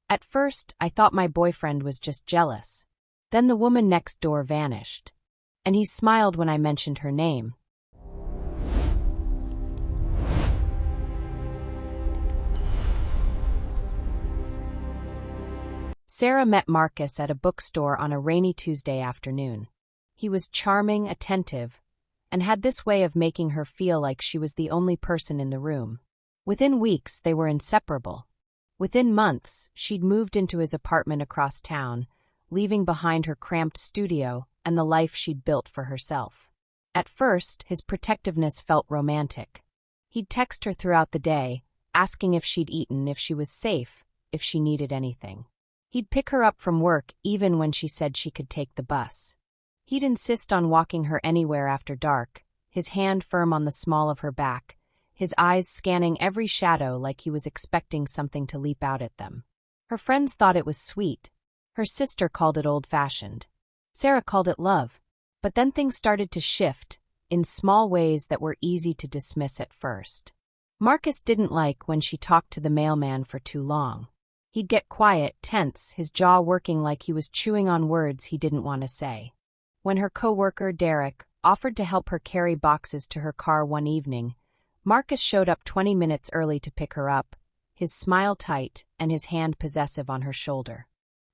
At first, I thought my boyfriend was just jealous. Then the woman next door vanished. And he smiled when I mentioned her name. Sarah met Marcus at a bookstore on a rainy Tuesday afternoon. He was charming, attentive, and had this way of making her feel like she was the only person in the room. Within weeks, they were inseparable. Within months, she'd moved into his apartment across town, leaving behind her cramped studio and the life she'd built for herself. At first, his protectiveness felt romantic. He'd text her throughout the day, asking if she'd eaten, if she was safe, if she needed anything. He'd pick her up from work even when she said she could take the bus. He'd insist on walking her anywhere after dark, his hand firm on the small of her back, his eyes scanning every shadow like he was expecting something to leap out at them. Her friends thought it was sweet. Her sister called it old-fashioned. Sarah called it love. But then things started to shift, in small ways that were easy to dismiss at first. Marcus didn't like when she talked to the mailman for too long. He'd get quiet, tense, his jaw working like he was chewing on words he didn't want to say. When her coworker, Derek, offered to help her carry boxes to her car one evening, Marcus showed up 20 minutes early to pick her up, his smile tight and his hand possessive on her shoulder.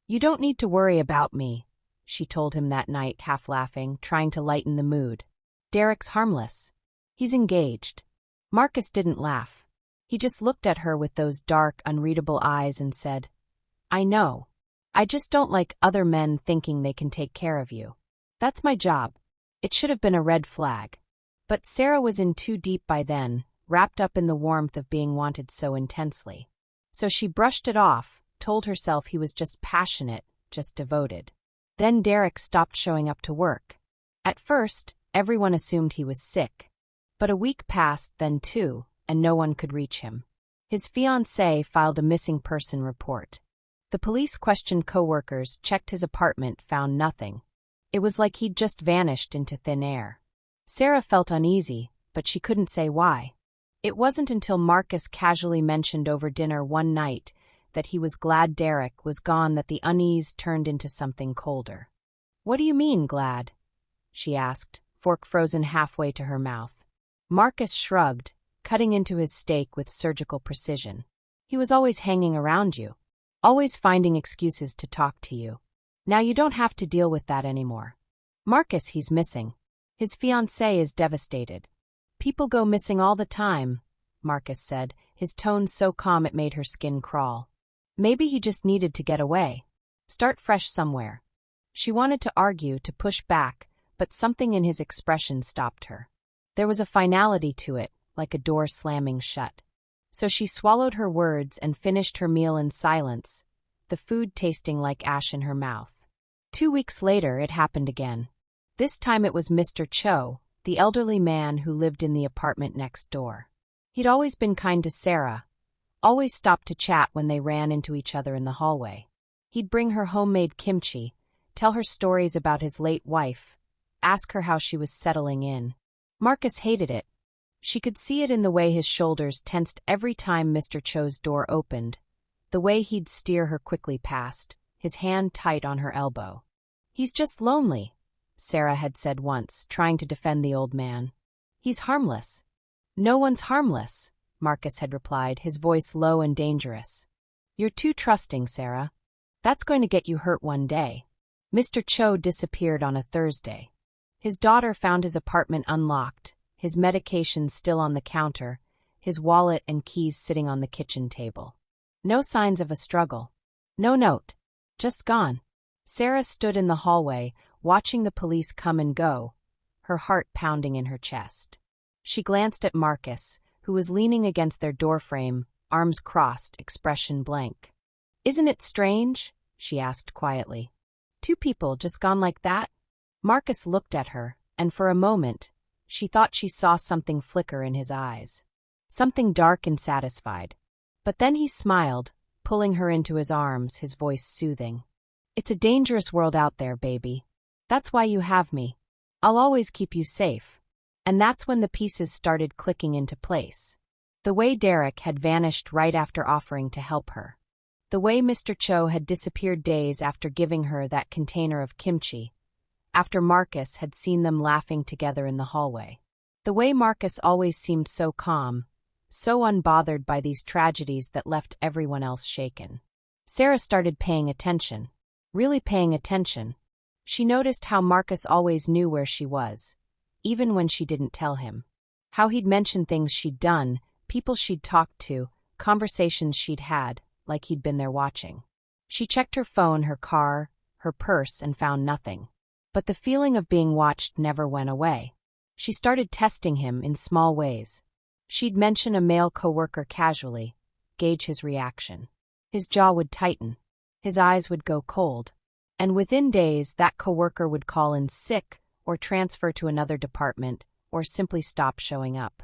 "You don't need to worry about me," she told him that night, half laughing, trying to lighten the mood. "Derek's harmless. He's engaged." Marcus didn't laugh. He just looked at her with those dark, unreadable eyes and said, "I know. I just don't like other men thinking they can take care of you. That's my job." It should have been a red flag. But Sarah was in too deep by then, wrapped up in the warmth of being wanted so intensely. So she brushed it off, told herself he was just passionate, just devoted. Then Derek stopped showing up to work. At first, everyone assumed he was sick. But a week passed, then two, and no one could reach him. His fiancée filed a missing person report. The police questioned coworkers, checked his apartment, found nothing. It was like he'd just vanished into thin air. Sarah felt uneasy, but she couldn't say why. It wasn't until Marcus casually mentioned over dinner one night that he was glad Derek was gone that the unease turned into something colder. "What do you mean, glad?" she asked, fork frozen halfway to her mouth. Marcus shrugged, cutting into his steak with surgical precision. "He was always hanging around you, always finding excuses to talk to you. Now you don't have to deal with that anymore. Marcus, he's missing. His fiancée is devastated." "People go missing all the time," Marcus said, his tone so calm it made her skin crawl. "Maybe he just needed to get away. Start fresh somewhere." She wanted to argue, to push back, but something in his expression stopped her. There was a finality to it, like a door slamming shut. So she swallowed her words and finished her meal in silence, the food tasting like ash in her mouth. 2 weeks later, it happened again. This time it was Mr. Cho, the elderly man who lived in the apartment next door. He'd always been kind to Sarah, always stopped to chat when they ran into each other in the hallway. He'd bring her homemade kimchi, tell her stories about his late wife, ask her how she was settling in. Marcus hated it. She could see it in the way his shoulders tensed every time Mr. Cho's door opened, the way he'd steer her quickly past, his hand tight on her elbow. "He's just lonely," Sarah had said once, trying to defend the old man. "He's harmless." "No one's harmless," Marcus had replied, his voice low and dangerous. "You're too trusting, Sarah. That's going to get you hurt one day." Mr. Cho disappeared on a Thursday. His daughter found his apartment unlocked, his medications still on the counter, his wallet and keys sitting on the kitchen table. No signs of a struggle. No note. Just gone. Sarah stood in the hallway, watching the police come and go, her heart pounding in her chest. She glanced at Marcus, who was leaning against their doorframe, arms crossed, expression blank. "Isn't it strange?" she asked quietly. "Two people just gone like that?" Marcus looked at her, and for a moment, she thought she saw something flicker in his eyes. Something dark and satisfied. But then he smiled, pulling her into his arms, his voice soothing. "It's a dangerous world out there, baby. That's why you have me. I'll always keep you safe." And that's when the pieces started clicking into place. The way Derek had vanished right after offering to help her. The way Mr. Cho had disappeared days after giving her that container of kimchi, after Marcus had seen them laughing together in the hallway. The way Marcus always seemed so calm, so unbothered by these tragedies that left everyone else shaken. Sarah started paying attention. Really paying attention. She noticed how Marcus always knew where she was, even when she didn't tell him. How he'd mention things she'd done, people she'd talked to, conversations she'd had, like he'd been there watching. She checked her phone, her car, her purse, and found nothing. But the feeling of being watched never went away. She started testing him in small ways. She'd mention a male coworker casually, gauge his reaction. His jaw would tighten. His eyes would go cold. And within days, that coworker would call in sick or transfer to another department or simply stop showing up.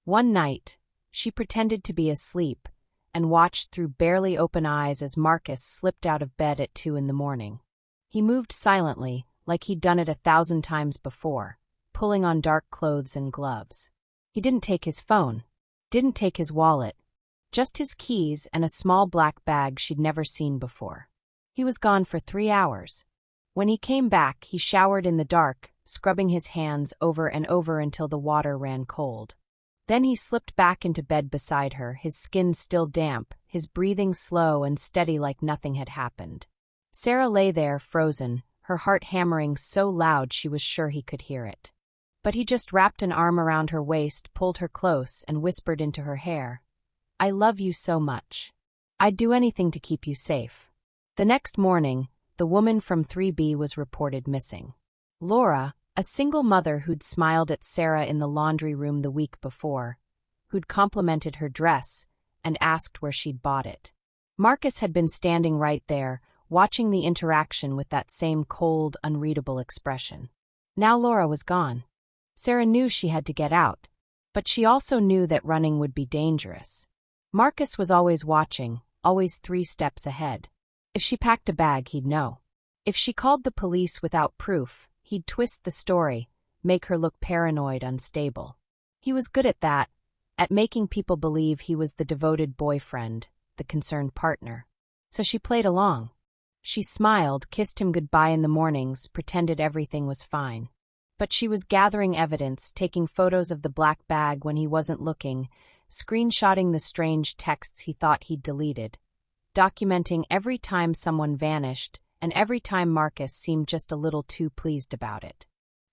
One night, she pretended to be asleep and watched through barely open eyes as Marcus slipped out of bed at 2 a.m. He moved silently, like he'd done it 1,000 times before, pulling on dark clothes and gloves. He didn't take his phone, didn't take his wallet, just his keys and a small black bag she'd never seen before. He was gone for 3 hours. When he came back, he showered in the dark, scrubbing his hands over and over until the water ran cold. Then he slipped back into bed beside her, his skin still damp, his breathing slow and steady like nothing had happened. Sarah lay there, frozen, her heart hammering so loud she was sure he could hear it. But he just wrapped an arm around her waist, pulled her close, and whispered into her hair, "I love you so much. I'd do anything to keep you safe." The next morning, the woman from 3B was reported missing. Laura, a single mother who'd smiled at Sarah in the laundry room the week before, who'd complimented her dress and asked where she'd bought it. Marcus had been standing right there, watching the interaction with that same cold, unreadable expression. Now Laura was gone. Sarah knew she had to get out, but she also knew that running would be dangerous. Marcus was always watching, always 3 steps ahead. If she packed a bag, he'd know. If she called the police without proof, he'd twist the story, make her look paranoid, unstable. He was good at that, at making people believe he was the devoted boyfriend, the concerned partner. So she played along. She smiled, kissed him goodbye in the mornings, pretended everything was fine. But she was gathering evidence, taking photos of the black bag when he wasn't looking, screenshotting the strange texts he thought he'd deleted, documenting every time someone vanished and every time Marcus seemed just a little too pleased about it.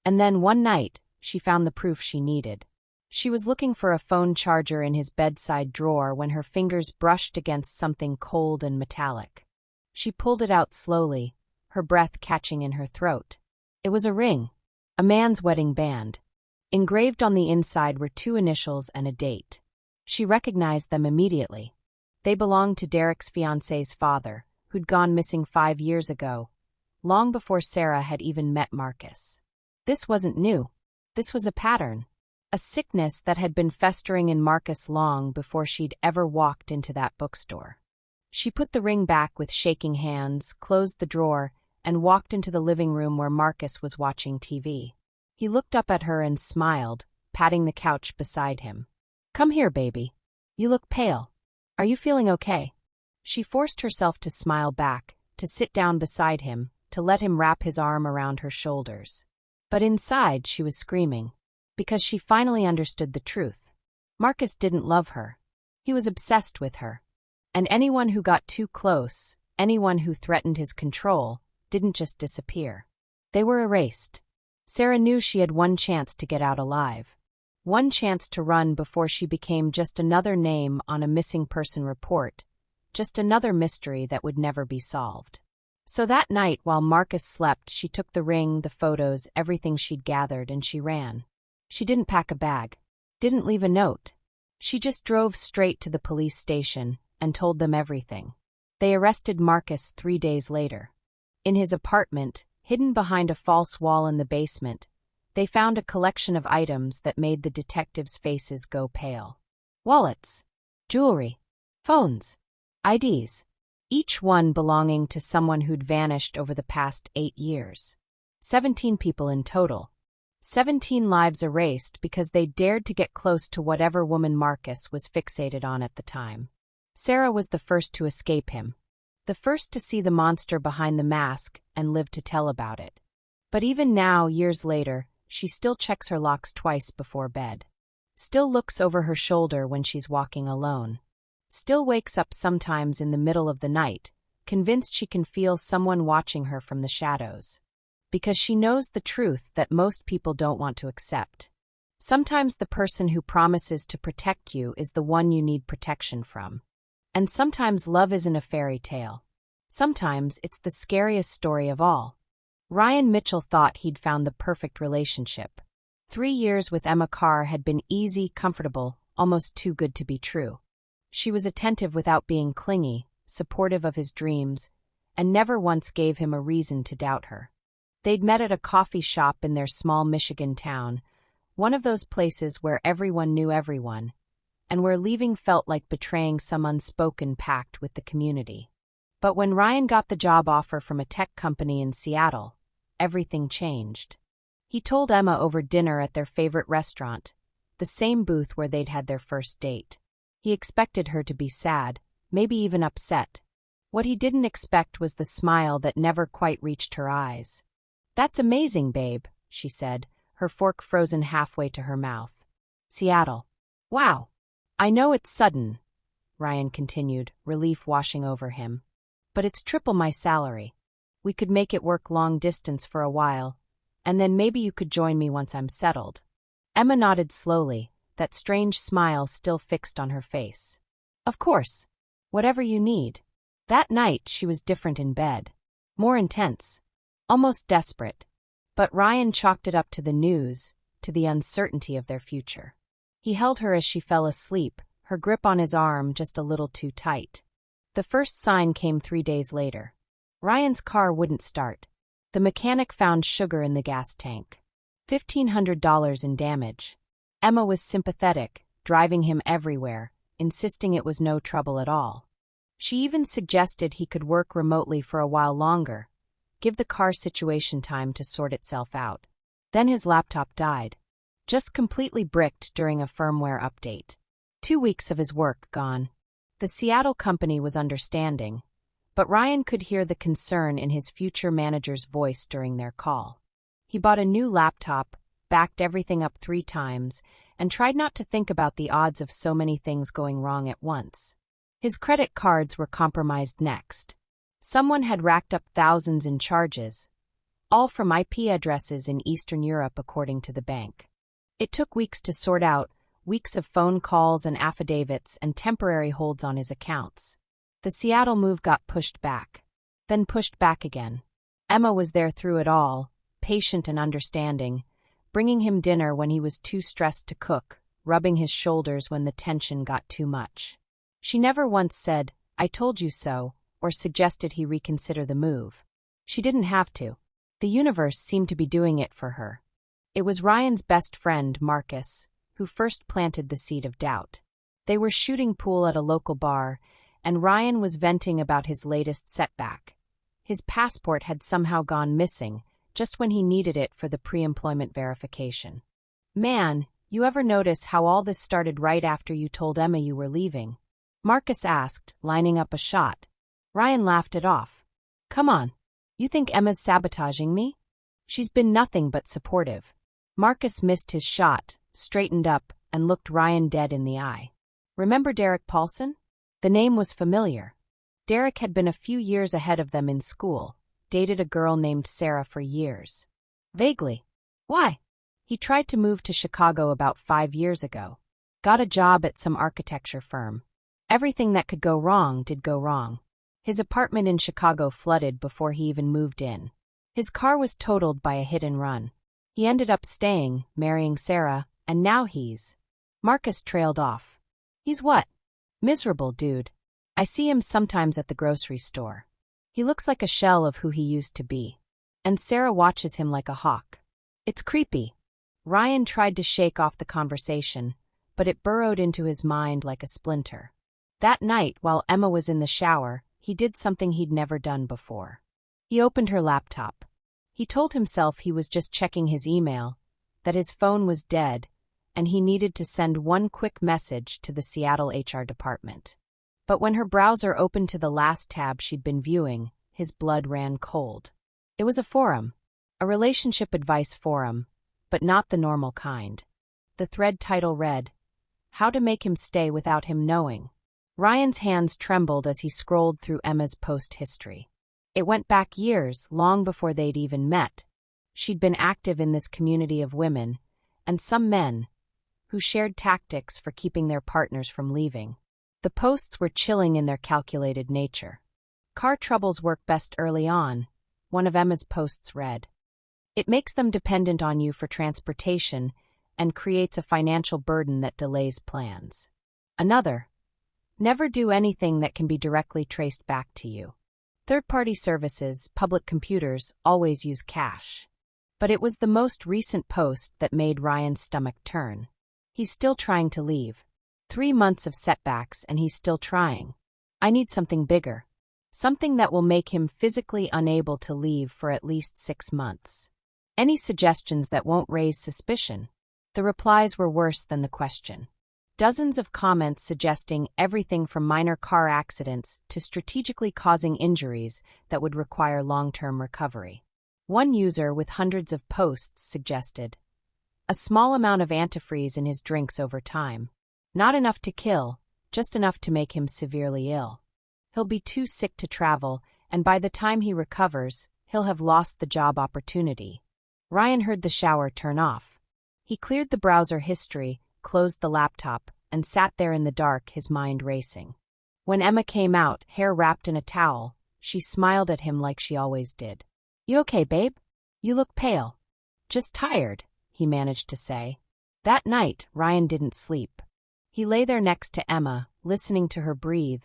And then one night, she found the proof she needed. She was looking for a phone charger in his bedside drawer when her fingers brushed against something cold and metallic. She pulled it out slowly, her breath catching in her throat. It was a ring. A man's wedding band. Engraved on the inside were 2 initials and a date. She recognized them immediately. They belonged to Derek's fiancé's father, who'd gone missing 5 years ago, long before Sarah had even met Marcus. This wasn't new. This was a pattern, a sickness that had been festering in Marcus long before she'd ever walked into that bookstore. She put the ring back with shaking hands, closed the drawer, and walked into the living room where Marcus was watching TV. He looked up at her and smiled, patting the couch beside him. "Come here, baby. You look pale. Are you feeling okay?" She forced herself to smile back, to sit down beside him, to let him wrap his arm around her shoulders. But inside she was screaming, because she finally understood the truth. Marcus didn't love her. He was obsessed with her. And anyone who got too close, anyone who threatened his control, didn't just disappear. They were erased. Sarah knew she had one chance to get out alive. One chance to run before she became just another name on a missing person report, just another mystery that would never be solved. So that night, while Marcus slept, she took the ring, the photos, everything she'd gathered, and she ran. She didn't pack a bag, didn't leave a note. She just drove straight to the police station and told them everything. They arrested Marcus 3 days later. In his apartment, hidden behind a false wall in the basement, they found a collection of items that made the detectives' faces go pale. Wallets, jewelry, phones, IDs, each one belonging to someone who'd vanished over the past 8 years. 17 people in total. 17 lives erased because they dared to get close to whatever woman Marcus was fixated on at the time. Sarah was the first to escape him. the first to see the monster behind the mask and live to tell about it. But even now, years later, she still checks her locks twice before bed. Still looks over her shoulder when she's walking alone. Still wakes up sometimes in the middle of the night, convinced she can feel someone watching her from the shadows. Because she knows the truth that most people don't want to accept. Sometimes the person who promises to protect you is the one you need protection from. And sometimes love isn't a fairy tale. Sometimes it's the scariest story of all. Ryan Mitchell thought he'd found the perfect relationship. 3 years with Emma Carr had been easy, comfortable, almost too good to be true. She was attentive without being clingy, supportive of his dreams, and never once gave him a reason to doubt her. They'd met at a coffee shop in their small Michigan town, one of those places where everyone knew everyone, and where leaving felt like betraying some unspoken pact with the community. But when Ryan got the job offer from a tech company in Seattle, everything changed. He told Emma over dinner at their favorite restaurant, the same booth where they'd had their first date. He expected her to be sad, maybe even upset. What he didn't expect was the smile that never quite reached her eyes. "That's amazing, babe," she said, her fork frozen halfway to her mouth. "Seattle. Wow. I know it's sudden," Ryan continued, relief washing over him. "But it's triple my salary. We could make it work long distance for a while, and then maybe you could join me once I'm settled." Emma nodded slowly, that strange smile still fixed on her face. "Of course. Whatever you need." That night she was different in bed. More intense. Almost desperate. But Ryan chalked it up to the news, to the uncertainty of their future. He held her as she fell asleep, her grip on his arm just a little too tight. The first sign came 3 days later. Ryan's car wouldn't start. The mechanic found sugar in the gas tank. $1,500 in damage. Emma was sympathetic, driving him everywhere, insisting it was no trouble at all. She even suggested he could work remotely for a while longer, give the car situation time to sort itself out. Then his laptop died. Just completely bricked during a firmware update. 2 weeks of his work gone. The Seattle company was understanding, but Ryan could hear the concern in his future manager's voice during their call. He bought a new laptop, backed everything up 3 times, and tried not to think about the odds of so many things going wrong at once. His credit cards were compromised next. Someone had racked up thousands in charges, all from IP addresses in Eastern Europe according to the bank. It took weeks to sort out, weeks of phone calls and affidavits and temporary holds on his accounts. The Seattle move got pushed back, then pushed back again. Emma was there through it all, patient and understanding, bringing him dinner when he was too stressed to cook, rubbing his shoulders when the tension got too much. She never once said, "I told you so," or suggested he reconsider the move. She didn't have to. The universe seemed to be doing it for her. It was Ryan's best friend, Marcus, who first planted the seed of doubt. They were shooting pool at a local bar, and Ryan was venting about his latest setback. His passport had somehow gone missing, just when he needed it for the pre-employment verification. "Man, you ever notice how all this started right after you told Emma you were leaving?" Marcus asked, lining up a shot. Ryan laughed it off. "Come on. You think Emma's sabotaging me? She's been nothing but supportive." Marcus missed his shot, straightened up, and looked Ryan dead in the eye. "Remember Derek Paulson?" The name was familiar. Derek had been a few years ahead of them in school, dated a girl named Sarah for years. Vaguely. Why? He tried to move to Chicago about 5 years ago. Got a job at some architecture firm. Everything that could go wrong did go wrong. His apartment in Chicago flooded before he even moved in. His car was totaled by a hit and run. He ended up staying, marrying Sarah, and now he's... Marcus trailed off. "He's what?" "Miserable, dude. I see him sometimes at the grocery store. He looks like a shell of who he used to be. And Sarah watches him like a hawk. It's creepy." Ryan tried to shake off the conversation, but it burrowed into his mind like a splinter. That night, while Emma was in the shower, he did something he'd never done before. He opened her laptop. He told himself he was just checking his email, that his phone was dead, and he needed to send one quick message to the Seattle HR department. But when her browser opened to the last tab she'd been viewing, his blood ran cold. It was a forum. A relationship advice forum, but not the normal kind. The thread title read, "How to Make Him Stay Without Him Knowing." Ryan's hands trembled as he scrolled through Emma's post history. It went back years, long before they'd even met. She'd been active in this community of women, and some men, who shared tactics for keeping their partners from leaving. The posts were chilling in their calculated nature. "Car troubles work best early on," one of Emma's posts read. "It makes them dependent on you for transportation and creates a financial burden that delays plans." Another, "Never do anything that can be directly traced back to you. Third-party services, public computers, always use cash." But it was the most recent post that made Ryan's stomach turn. He's still trying to leave. 3 months of setbacks and he's still trying. "I need something bigger. Something that will make him physically unable to leave for at least 6 months. Any suggestions that won't raise suspicion?" The replies were worse than the question. Dozens of comments suggesting everything from minor car accidents to strategically causing injuries that would require long-term recovery. One user with hundreds of posts suggested a small amount of antifreeze in his drinks over time. Not enough to kill, just enough to make him severely ill. He'll be too sick to travel, and by the time he recovers, he'll have lost the job opportunity. Ryan heard the shower turn off. He cleared the browser history, closed the laptop, and sat there in the dark, his mind racing. When Emma came out, hair wrapped in a towel, she smiled at him like she always did. "You okay, babe? You look pale." "Just tired," he managed to say. That night, Ryan didn't sleep. He lay there next to Emma, listening to her breathe,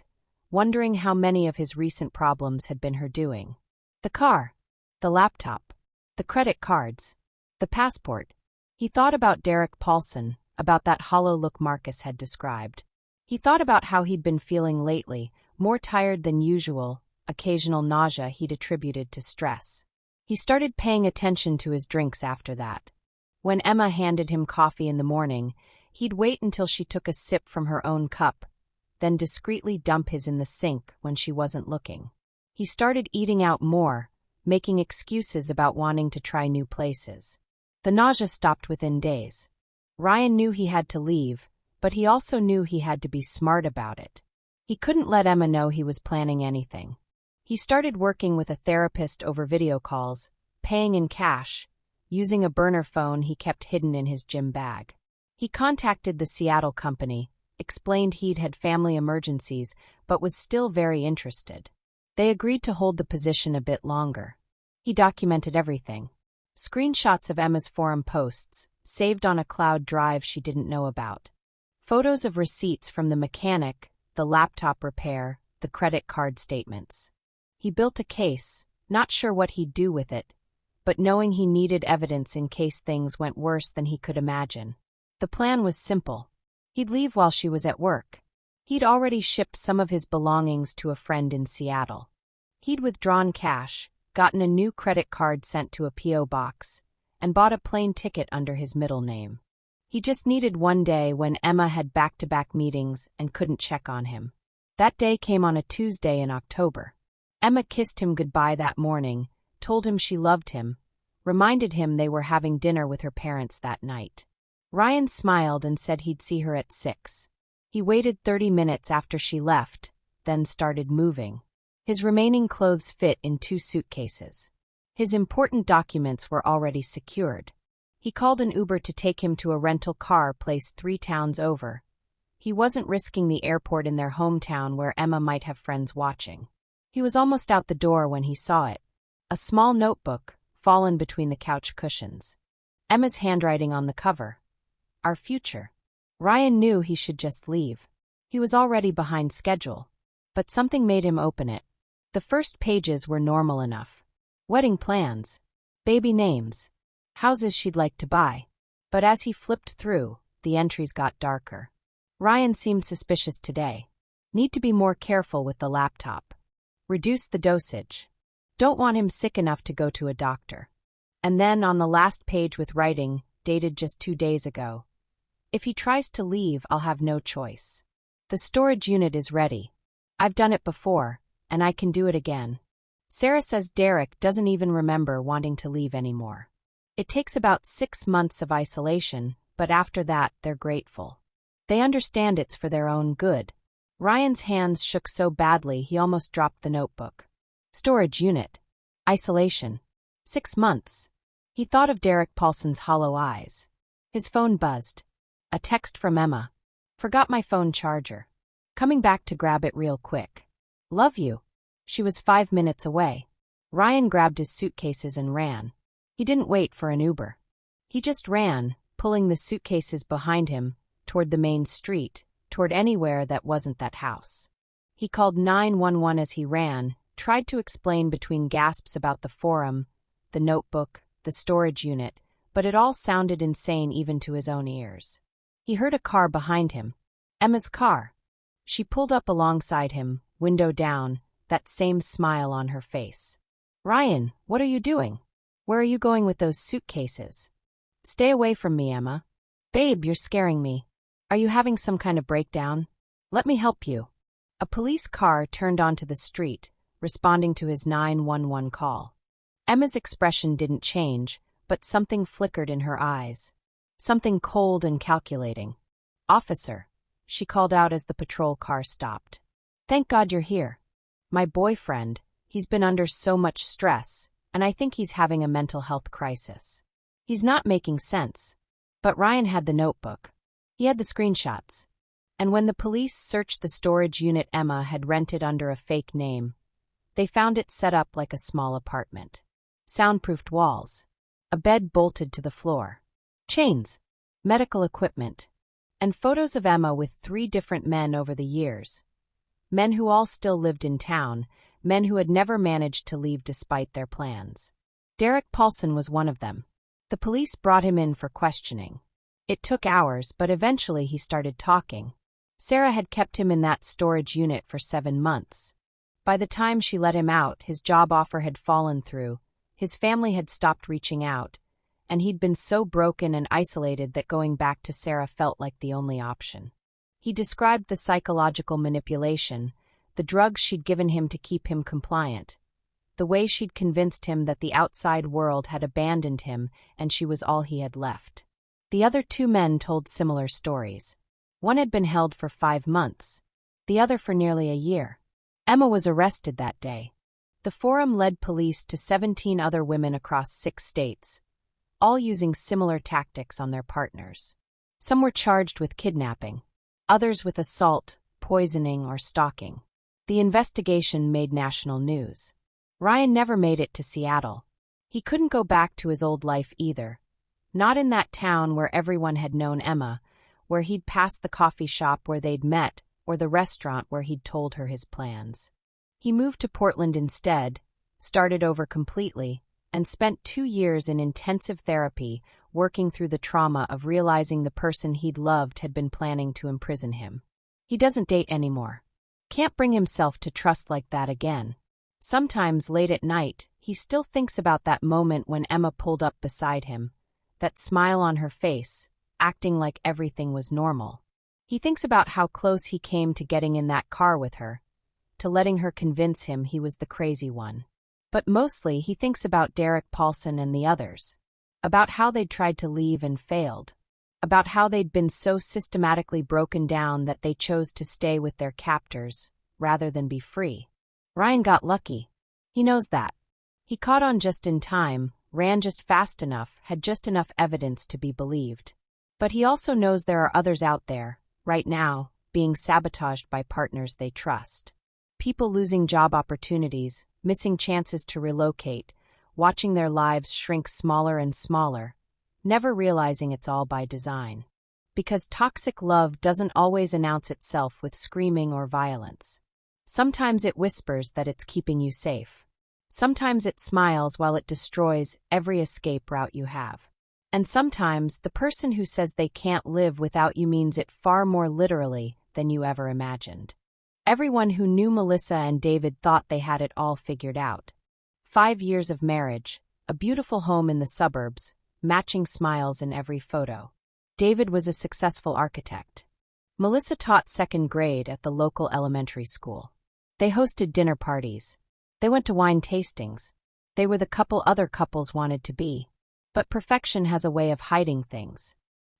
wondering how many of his recent problems had been her doing. The car, the laptop, the credit cards, the passport. He thought about Derek Paulson, about that hollow look Marcus had described. He thought about how he'd been feeling lately, more tired than usual, occasional nausea he'd attributed to stress. He started paying attention to his drinks after that. When Emma handed him coffee in the morning, he'd wait until she took a sip from her own cup, then discreetly dump his in the sink when she wasn't looking. He started eating out more, making excuses about wanting to try new places. The nausea stopped within days. Ryan knew he had to leave, but he also knew he had to be smart about it. He couldn't let Emma know he was planning anything. He started working with a therapist over video calls, paying in cash, using a burner phone he kept hidden in his gym bag. He contacted the Seattle company, explained he'd had family emergencies, but was still very interested. They agreed to hold the position a bit longer. He documented everything. Screenshots of Emma's forum posts, saved on a cloud drive she didn't know about. Photos of receipts from the mechanic, the laptop repair, the credit card statements. He built a case, not sure what he'd do with it, but knowing he needed evidence in case things went worse than he could imagine. The plan was simple. He'd leave while she was at work. He'd already shipped some of his belongings to a friend in Seattle. He'd withdrawn cash, gotten a new credit card sent to a P.O. box, and bought a plane ticket under his middle name. He just needed one day when Emma had back-to-back meetings and couldn't check on him. That day came on a Tuesday in October. Emma kissed him goodbye that morning, told him she loved him, reminded him they were having dinner with her parents that night. Ryan smiled and said he'd see her at 6. He waited 30 minutes after she left, then started moving. His remaining clothes fit in 2 suitcases. His important documents were already secured. He called an Uber to take him to a rental car placed 3 towns over. He wasn't risking the airport in their hometown where Emma might have friends watching. He was almost out the door when he saw it. A small notebook, fallen between the couch cushions. Emma's handwriting on the cover. Our future. Ryan knew he should just leave. He was already behind schedule. But something made him open it. The first pages were normal enough. Wedding plans. Baby names. Houses she'd like to buy. But as he flipped through, the entries got darker. Ryan seemed suspicious today. Need to be more careful with the laptop. Reduce the dosage. Don't want him sick enough to go to a doctor. And then on the last page with writing, dated just 2 days ago. If he tries to leave, I'll have no choice. The storage unit is ready. I've done it before, and I can do it again. Sarah says Derek doesn't even remember wanting to leave anymore. It takes about 6 months of isolation, but after that, they're grateful. They understand it's for their own good. Ryan's hands shook so badly he almost dropped the notebook. Storage unit. Isolation. 6 months. He thought of Derek Paulson's hollow eyes. His phone buzzed. A text from Emma. Forgot my phone charger. Coming back to grab it real quick. Love you. She was 5 minutes away. Ryan grabbed his suitcases and ran. He didn't wait for an Uber. He just ran, pulling the suitcases behind him, toward the main street, toward anywhere that wasn't that house. He called 911 as he ran, tried to explain between gasps about the forum, the notebook, the storage unit, but it all sounded insane even to his own ears. He heard a car behind him. Emma's car. She pulled up alongside him, window down, that same smile on her face. Ryan, what are you doing? Where are you going with those suitcases? Stay away from me, Emma. Babe, you're scaring me. Are you having some kind of breakdown? Let me help you. A police car turned onto the street, responding to his 911 call. Emma's expression didn't change, but something flickered in her eyes. Something cold and calculating. Officer, she called out as the patrol car stopped. Thank God you're here. My boyfriend, he's been under so much stress, and I think he's having a mental health crisis. He's not making sense. But Ryan had the notebook. He had the screenshots. And when the police searched the storage unit Emma had rented under a fake name, they found it set up like a small apartment. Soundproofed walls. A bed bolted to the floor. Chains. Medical equipment. And photos of Emma with 3 different men over the years. Men who all still lived in town, men who had never managed to leave despite their plans. Derek Paulson was one of them. The police brought him in for questioning. It took hours, but eventually he started talking. Sarah had kept him in that storage unit for 7 months. By the time she let him out, his job offer had fallen through, his family had stopped reaching out, and he'd been so broken and isolated that going back to Sarah felt like the only option. He described the psychological manipulation, the drugs she'd given him to keep him compliant, the way she'd convinced him that the outside world had abandoned him and she was all he had left. The other 2 men told similar stories. One had been held for 5 months, the other for nearly a year. Emma was arrested that day. The forum led police to 17 other women across 6 states, all using similar tactics on their partners. Some were charged with kidnapping, others with assault, poisoning, or stalking. The investigation made national news. Ryan never made it to Seattle. He couldn't go back to his old life either. Not in that town where everyone had known Emma, where he'd passed the coffee shop where they'd met, or the restaurant where he'd told her his plans. He moved to Portland instead, started over completely, and spent 2 years in intensive therapy, working through the trauma of realizing the person he'd loved had been planning to imprison him. He doesn't date anymore. Can't bring himself to trust like that again. Sometimes late at night, he still thinks about that moment when Emma pulled up beside him, that smile on her face, acting like everything was normal. He thinks about how close he came to getting in that car with her, to letting her convince him he was the crazy one. But mostly he thinks about Derek Paulson and the others, about how they'd tried to leave and failed, about how they'd been so systematically broken down that they chose to stay with their captors rather than be free. Ryan got lucky. He knows that. He caught on just in time, ran just fast enough, had just enough evidence to be believed. But he also knows there are others out there, right now, being sabotaged by partners they trust. People losing job opportunities, missing chances to relocate, watching their lives shrink smaller and smaller, never realizing it's all by design. Because toxic love doesn't always announce itself with screaming or violence. Sometimes it whispers that it's keeping you safe. Sometimes it smiles while it destroys every escape route you have. And sometimes the person who says they can't live without you means it far more literally than you ever imagined. Everyone who knew Melissa and David thought they had it all figured out. 5 years of marriage, a beautiful home in the suburbs, matching smiles in every photo. David was a successful architect. Melissa taught 2nd grade at the local elementary school. They hosted dinner parties. They went to wine tastings. They were the couple other couples wanted to be. But perfection has a way of hiding things.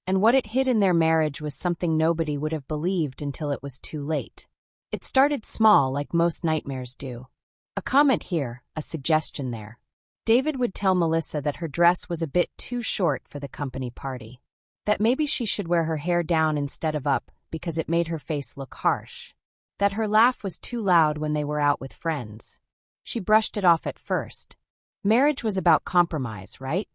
And what it hid in their marriage was something nobody would have believed until it was too late. It started small, like most nightmares do. A comment here, a suggestion there. David would tell Melissa that her dress was a bit too short for the company party. That maybe she should wear her hair down instead of up because it made her face look harsh. That her laugh was too loud when they were out with friends. She brushed it off at first. Marriage was about compromise, right?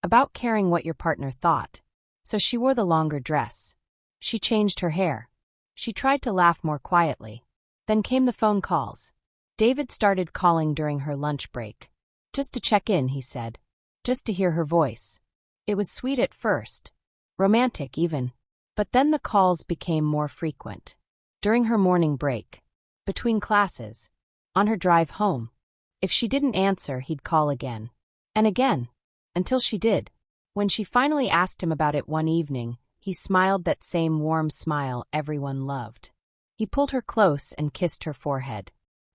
About caring what your partner thought. So she wore the longer dress. She changed her hair. She tried to laugh more quietly. Then came the phone calls. David started calling during her lunch break. Just to check in, he said. Just to hear her voice. It was sweet at first. Romantic, even. But then the calls became more frequent. During her morning break. Between classes. On her drive home. If she didn't answer, he'd call again. And again. Until she did. When she finally asked him about it one evening, he smiled that same warm smile everyone loved. He pulled her close and kissed her forehead.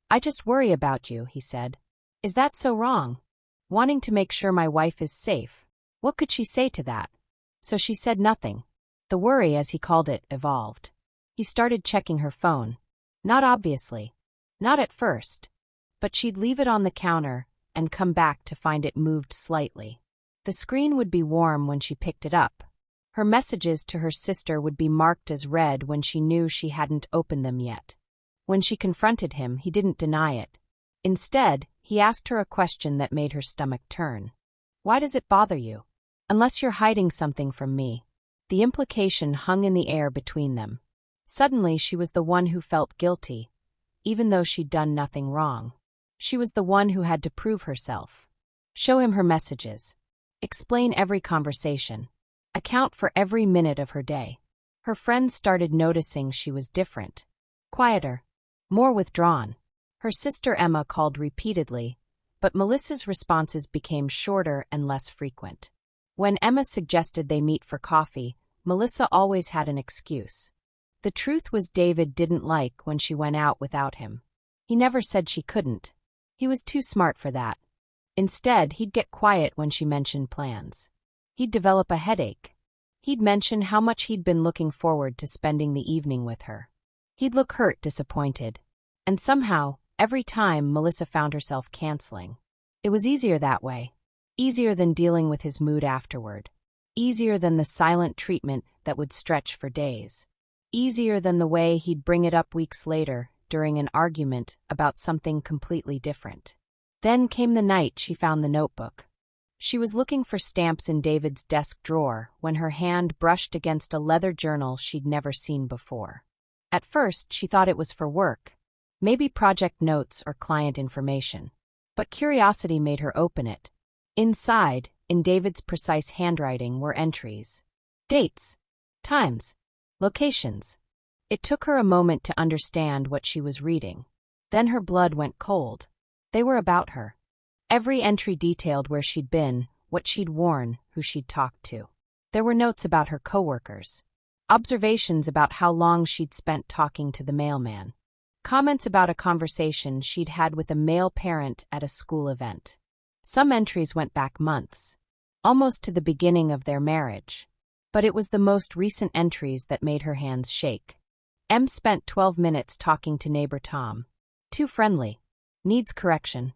I just worry about you, he said. Is that so wrong? Wanting to make sure my wife is safe. What could she say to that? So she said nothing. The worry, as he called it, evolved. He started checking her phone. Not obviously. Not at first. But she'd leave it on the counter and come back to find it moved slightly. The screen would be warm when she picked it up. Her messages to her sister would be marked as read when she knew she hadn't opened them yet. When she confronted him, he didn't deny it. Instead, he asked her a question that made her stomach turn. Why does it bother you? Unless you're hiding something from me. The implication hung in the air between them. Suddenly she was the one who felt guilty, even though she'd done nothing wrong. She was the one who had to prove herself. Show him her messages. Explain every conversation. Account for every minute of her day. Her friends started noticing she was different. Quieter. More withdrawn. Her sister Emma called repeatedly, but Melissa's responses became shorter and less frequent. When Emma suggested they meet for coffee, Melissa always had an excuse. The truth was David didn't like when she went out without him. He never said she couldn't. He was too smart for that. Instead, he'd get quiet when she mentioned plans. He'd develop a headache. He'd mention how much he'd been looking forward to spending the evening with her. He'd look hurt, disappointed. And somehow, every time, Melissa found herself canceling. It was easier that way. Easier than dealing with his mood afterward. Easier than the silent treatment that would stretch for days. Easier than the way he'd bring it up weeks later during an argument about something completely different. Then came the night she found the notebook. She was looking for stamps in David's desk drawer when her hand brushed against a leather journal she'd never seen before. At first, she thought it was for work, maybe project notes or client information. But curiosity made her open it. Inside, in David's precise handwriting, were entries. Dates. Times. Locations. It took her a moment to understand what she was reading. Then her blood went cold. They were about her. Every entry detailed where she'd been, what she'd worn, who she'd talked to. There were notes about her coworkers. Observations about how long she'd spent talking to the mailman. Comments about a conversation she'd had with a male parent at a school event. Some entries went back months, almost to the beginning of their marriage. But it was the most recent entries that made her hands shake. M spent 12 minutes talking to neighbor Tom. Too friendly. Needs correction.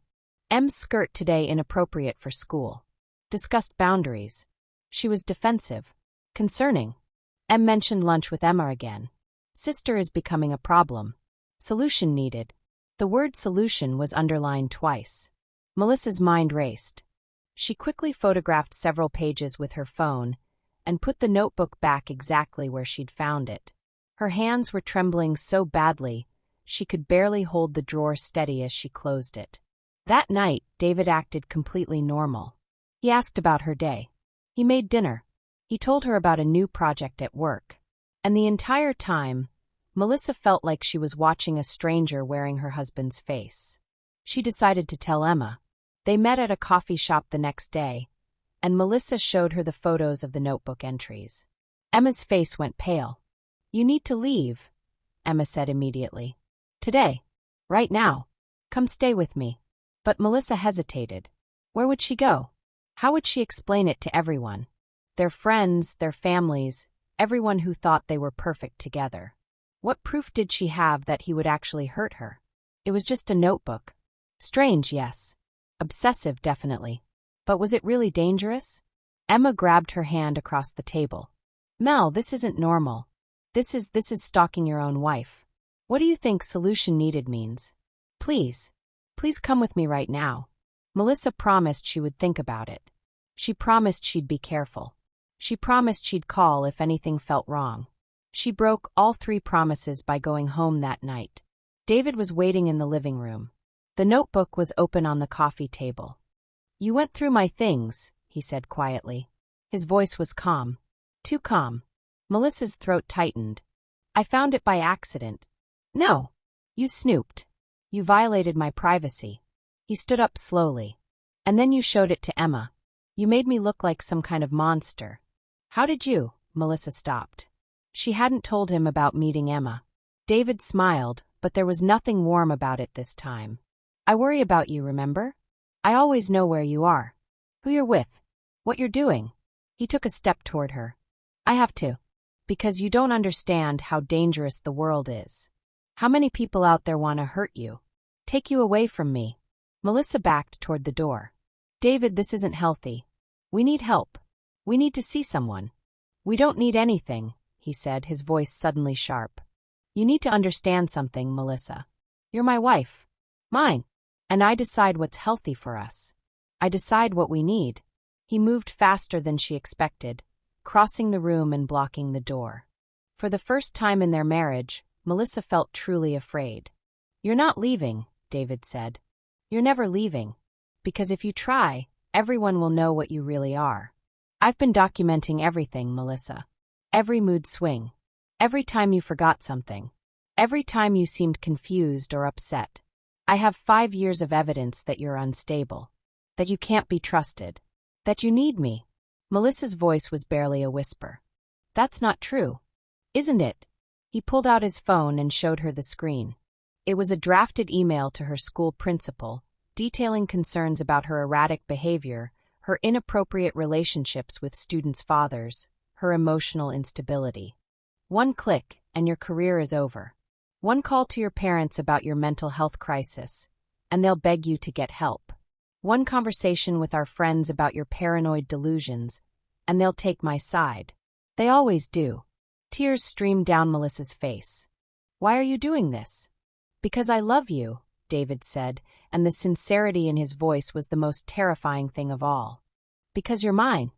M's skirt today inappropriate for school. Discussed boundaries. She was defensive. Concerning. M mentioned lunch with Emma again. Sister is becoming a problem. Solution needed. The word solution was underlined twice. Melissa's mind raced. She quickly photographed several pages with her phone and put the notebook back exactly where she'd found it. Her hands were trembling so badly, she could barely hold the drawer steady as she closed it. That night, David acted completely normal. He asked about her day. He made dinner. He told her about a new project at work. And the entire time, Melissa felt like she was watching a stranger wearing her husband's face. She decided to tell Emma. They met at a coffee shop the next day, and Melissa showed her the photos of the notebook entries. Emma's face went pale. You need to leave, Emma said immediately. Today. Right now. Come stay with me. But Melissa hesitated. Where would she go? How would she explain it to everyone? Their friends, their families, everyone who thought they were perfect together. What proof did she have that he would actually hurt her? It was just a notebook. Strange, yes. Obsessive, definitely. But was it really dangerous? Emma grabbed her hand across the table. Mel, this isn't normal. This is stalking your own wife. What do you think solution needed means? Please come with me right now. Melissa promised she would think about it. She promised she'd be careful. She promised she'd call if anything felt wrong. She broke all 3 promises by going home that night. David was waiting in the living room. The notebook was open on the coffee table. You went through my things, he said quietly. His voice was calm. Too calm. Melissa's throat tightened. I found it by accident. No. You snooped. You violated my privacy. He stood up slowly. And then you showed it to Emma. You made me look like some kind of monster. How did you? Melissa stopped. She hadn't told him about meeting Emma. David smiled, but there was nothing warm about it this time. I worry about you, remember? I always know where you are. Who you're with. What you're doing. He took a step toward her. I have to. Because you don't understand how dangerous the world is. How many people out there want to hurt you? Take you away from me. Melissa backed toward the door. David, this isn't healthy. We need help. We need to see someone. We don't need anything, he said, his voice suddenly sharp. You need to understand something, Melissa. You're my wife. Mine. And I decide what's healthy for us. I decide what we need. He moved faster than she expected, crossing the room and blocking the door. For the first time in their marriage, Melissa felt truly afraid. You're not leaving, David said. You're never leaving. Because if you try, everyone will know what you really are. I've been documenting everything, Melissa. Every mood swing. Every time you forgot something. Every time you seemed confused or upset. I have 5 years of evidence that you're unstable. That you can't be trusted. That you need me. Melissa's voice was barely a whisper. That's not true. Isn't it? He pulled out his phone and showed her the screen. It was a drafted email to her school principal, detailing concerns about her erratic behavior, her inappropriate relationships with students' fathers, her emotional instability. One click, and your career is over. One call to your parents about your mental health crisis, and they'll beg you to get help. One conversation with our friends about your paranoid delusions, and they'll take my side. They always do. Tears streamed down Melissa's face. Why are you doing this? Because I love you, David said, and the sincerity in his voice was the most terrifying thing of all. Because you're mine.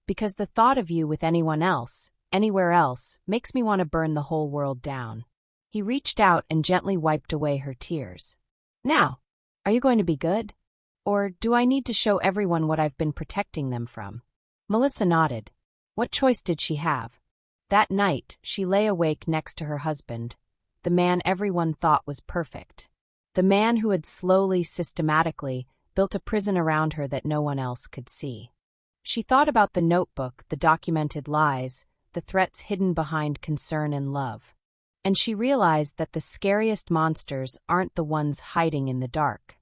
Because the thought of you with anyone else, anywhere else, makes me want to burn the whole world down. He reached out and gently wiped away her tears. Now, are you going to be good? Or do I need to show everyone what I've been protecting them from? Melissa nodded. What choice did she have? That night, she lay awake next to her husband, the man everyone thought was perfect. The man who had slowly, systematically, built a prison around her that no one else could see. She thought about the notebook, the documented lies, the threats hidden behind concern and love. And she realized that the scariest monsters aren't the ones hiding in the dark.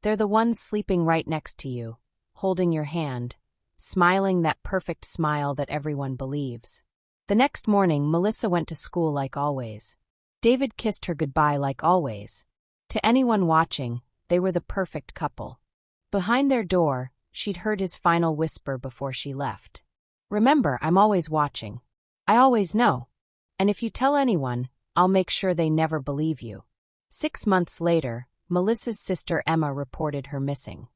They're the ones sleeping right next to you, holding your hand, smiling that perfect smile that everyone believes. The next morning, Melissa went to school like always. David kissed her goodbye like always. To anyone watching, they were the perfect couple. Behind their door, she'd heard his final whisper before she left. Remember, I'm always watching. I always know. And if you tell anyone, I'll make sure they never believe you. 6 months later, Melissa's sister Emma reported her missing.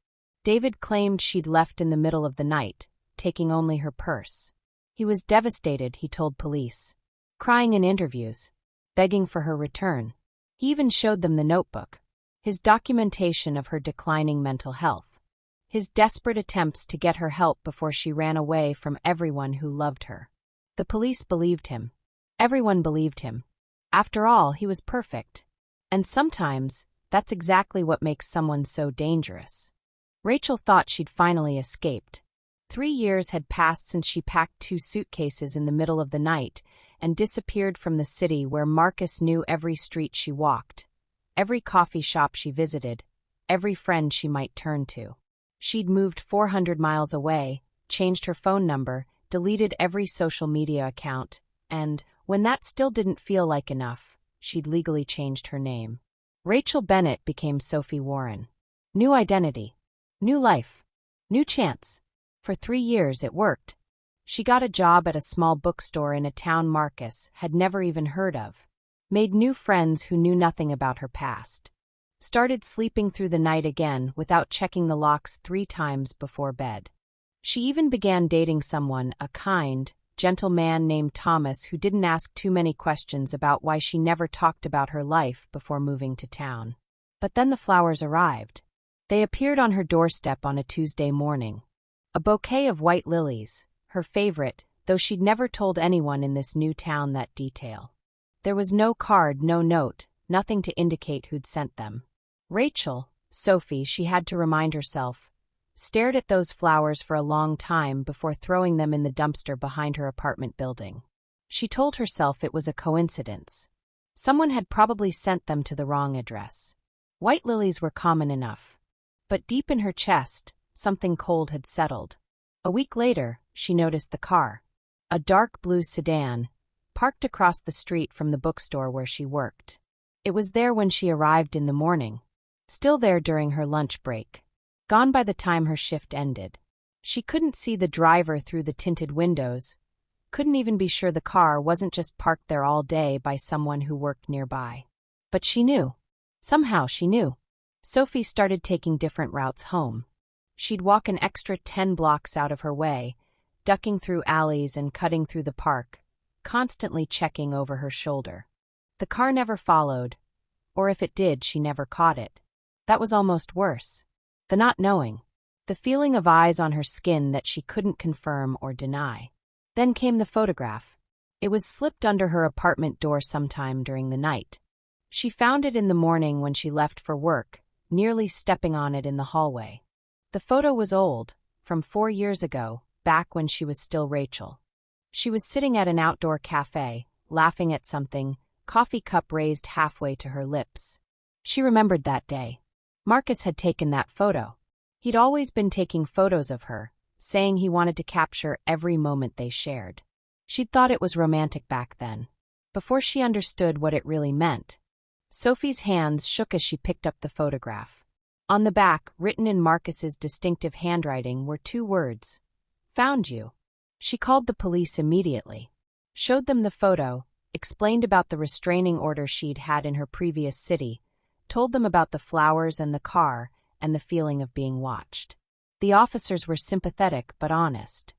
David claimed she'd left in the middle of the night, taking only her purse. He was devastated, he told police. Crying in interviews. Begging for her return. He even showed them the notebook. His documentation of her declining mental health. His desperate attempts to get her help before she ran away from everyone who loved her. The police believed him. Everyone believed him. After all, he was perfect. And sometimes, that's exactly what makes someone so dangerous. Rachel thought she'd finally escaped. 3 years had passed since she packed 2 suitcases in the middle of the night and disappeared from the city where Marcus knew every street she walked. every coffee shop she visited, every friend she might turn to. She'd moved 400 miles away, changed her phone number, deleted every social media account, and, when that still didn't feel like enough, she'd legally changed her name. Rachel Bennett became Sophie Warren. New identity. New life. New chance. For 3 years it worked. She got a job at a small bookstore in a town Marcus had never even heard of. Made new friends who knew nothing about her past. Started sleeping through the night again without checking the locks 3 times before bed. She even began dating someone, a kind, gentle man named Thomas who didn't ask too many questions about why she never talked about her life before moving to town. But then the flowers arrived. They appeared on her doorstep on a Tuesday morning. A bouquet of white lilies, her favorite, though she'd never told anyone in this new town that detail. There was no card, no note, nothing to indicate who'd sent them. Rachel, Sophie, she had to remind herself, stared at those flowers for a long time before throwing them in the dumpster behind her apartment building. She told herself it was a coincidence. Someone had probably sent them to the wrong address. White lilies were common enough. But deep in her chest, something cold had settled. A week later, she noticed the car. A dark blue sedan, parked across the street from the bookstore where she worked. It was there when she arrived in the morning. Still there during her lunch break. Gone by the time her shift ended. She couldn't see the driver through the tinted windows, couldn't even be sure the car wasn't just parked there all day by someone who worked nearby. But she knew. Somehow she knew. Sophie started taking different routes home. She'd walk an extra 10 blocks out of her way, ducking through alleys and cutting through the park, constantly checking over her shoulder. The car never followed, or if it did, she never caught it. That was almost worse. The not knowing. The feeling of eyes on her skin that she couldn't confirm or deny. Then came the photograph. It was slipped under her apartment door sometime during the night. She found it in the morning when she left for work, nearly stepping on it in the hallway. The photo was old, from 4 years ago, back when she was still Rachel. She was sitting at an outdoor cafe, laughing at something, coffee cup raised halfway to her lips. She remembered that day. Marcus had taken that photo. He'd always been taking photos of her, saying he wanted to capture every moment they shared. She'd thought it was romantic back then, before she understood what it really meant. Sophie's hands shook as she picked up the photograph. On the back, written in Marcus's distinctive handwriting, were 2 words. Found you. She called the police immediately. Showed them the photo, explained about the restraining order she'd had in her previous city, told them about the flowers and the car and the feeling of being watched. The officers were sympathetic but honest.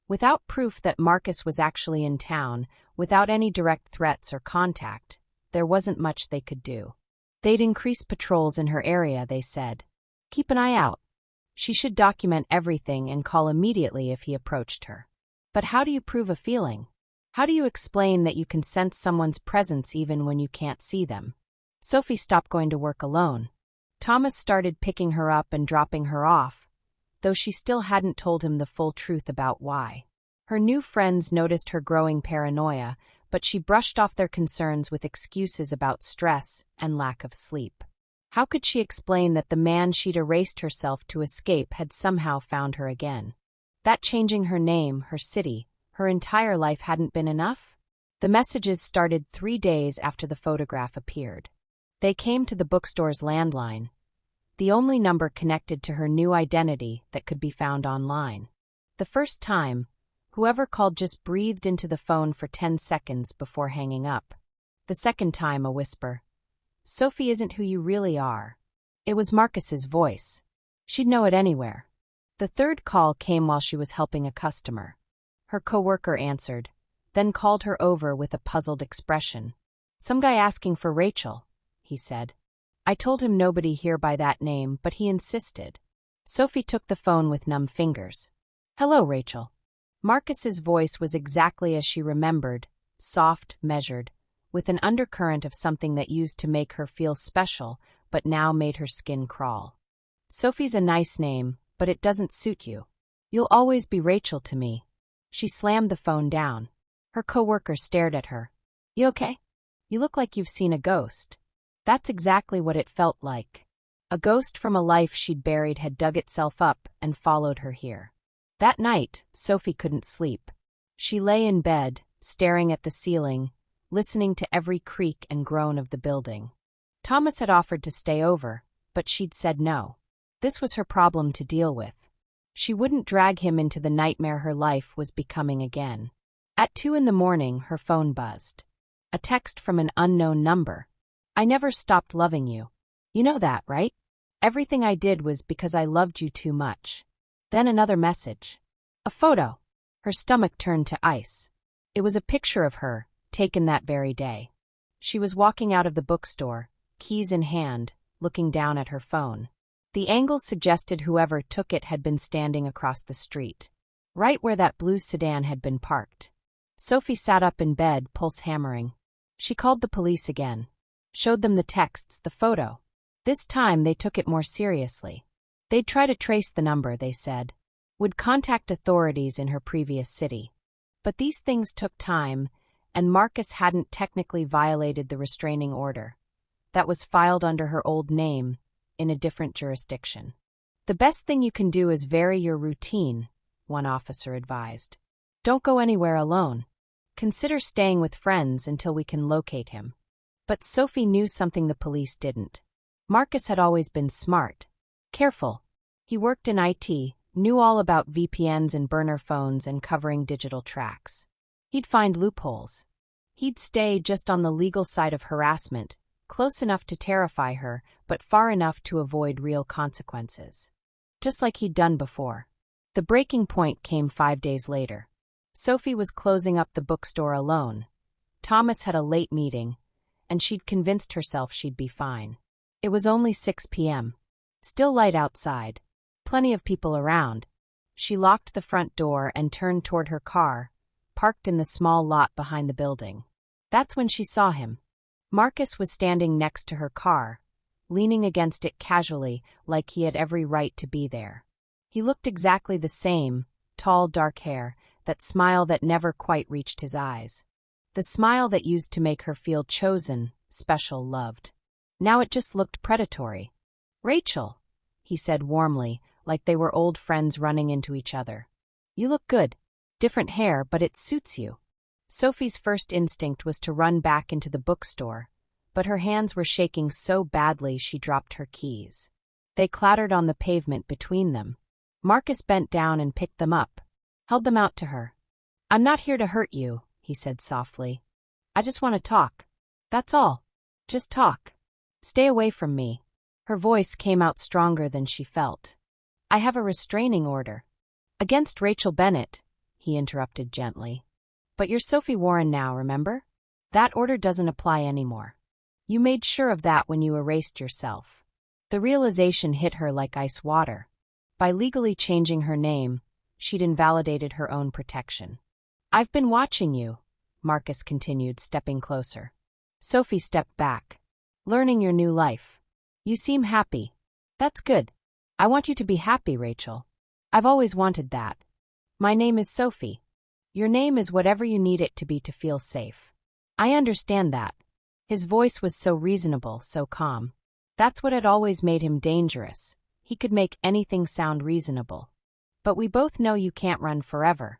Without proof that Marcus was actually in town, without any direct threats or contact, there wasn't much they could do. They'd increase patrols in her area, they said. Keep an eye out. She should document everything and call immediately if he approached her. But how do you prove a feeling? How do you explain that you can sense someone's presence even when you can't see them? Sophie stopped going to work alone. Thomas started picking her up and dropping her off, though she still hadn't told him the full truth about why. Her new friends noticed her growing paranoia, but she brushed off their concerns with excuses about stress and lack of sleep. How could she explain that the man she'd erased herself to escape had somehow found her again? That changing her name, her city, her entire life hadn't been enough? The messages started 3 days after the photograph appeared. They came to the bookstore's landline, the only number connected to her new identity that could be found online. The first time, whoever called just breathed into the phone for 10 seconds before hanging up. The second time, a whisper. Sophie isn't who you really are. It was Marcus's voice. She'd know it anywhere. The third call came while she was helping a customer. Her coworker answered, then called her over with a puzzled expression. Some guy asking for Rachel, he said. I told him nobody here by that name, but he insisted. Sophie took the phone with numb fingers. Hello, Rachel. Marcus's voice was exactly as she remembered, soft, measured, with an undercurrent of something that used to make her feel special, but now made her skin crawl. Sophie's a nice name, but it doesn't suit you. You'll always be Rachel to me. She slammed the phone down. Her coworker stared at her. You okay? You look like you've seen a ghost. That's exactly what it felt like. A ghost from a life she'd buried had dug itself up and followed her here. That night, Sophie couldn't sleep. She lay in bed, staring at the ceiling, listening to every creak and groan of the building. Thomas had offered to stay over, but she'd said no. This was her problem to deal with. She wouldn't drag him into the nightmare her life was becoming again. At 2 a.m, her phone buzzed. A text from an unknown number. "I never stopped loving you. You know that, right? Everything I did was because I loved you too much." Then another message. A photo. Her stomach turned to ice. It was a picture of her, taken that very day. She was walking out of the bookstore, keys in hand, looking down at her phone. The angle suggested whoever took it had been standing across the street, right where that blue sedan had been parked. Sophie sat up in bed, pulse hammering. She called the police again. Showed them the texts, the photo. This time they took it more seriously. They'd try to trace the number, they said. Would contact authorities in her previous city. But these things took time, and Marcus hadn't technically violated the restraining order. That was filed under her old name, in a different jurisdiction. "The best thing you can do is vary your routine," one officer advised. "Don't go anywhere alone. Consider staying with friends until we can locate him." But Sophie knew something the police didn't. Marcus had always been smart. Careful. He worked in IT, knew all about VPNs and burner phones and covering digital tracks. He'd find loopholes. He'd stay just on the legal side of harassment, close enough to terrify her, but far enough to avoid real consequences. Just like he'd done before. The breaking point came 5 days later. Sophie was closing up the bookstore alone. Thomas had a late meeting, and she'd convinced herself she'd be fine. It was only 6 p.m. Still light outside. Plenty of people around. She locked the front door and turned toward her car, parked in the small lot behind the building. That's when she saw him. Marcus was standing next to her car, leaning against it casually, like he had every right to be there. He looked exactly the same, tall, dark hair, that smile that never quite reached his eyes. The smile that used to make her feel chosen, special, loved. Now it just looked predatory. "Rachel," he said warmly, like they were old friends running into each other. "You look good. Different hair, but it suits you." Sophie's first instinct was to run back into the bookstore, but her hands were shaking so badly she dropped her keys. They clattered on the pavement between them. Marcus bent down and picked them up, held them out to her. "I'm not here to hurt you," he said softly. "I just want to talk. That's all. Just talk. Stay away from me." Her voice came out stronger than she felt. "I have a restraining order." "Against Rachel Bennett," he interrupted gently. "But you're Sophie Warren now, remember? That order doesn't apply anymore. You made sure of that when you erased yourself." The realization hit her like ice water. By legally changing her name, she'd invalidated her own protection. "I've been watching you," Marcus continued, stepping closer. Sophie stepped back. "Learning your new life. You seem happy. That's good. I want you to be happy, Rachel. I've always wanted that. My name is Sophie. Your name is whatever you need it to be to feel safe. I understand that." His voice was so reasonable, so calm. That's what had always made him dangerous. He could make anything sound reasonable. "But we both know you can't run forever.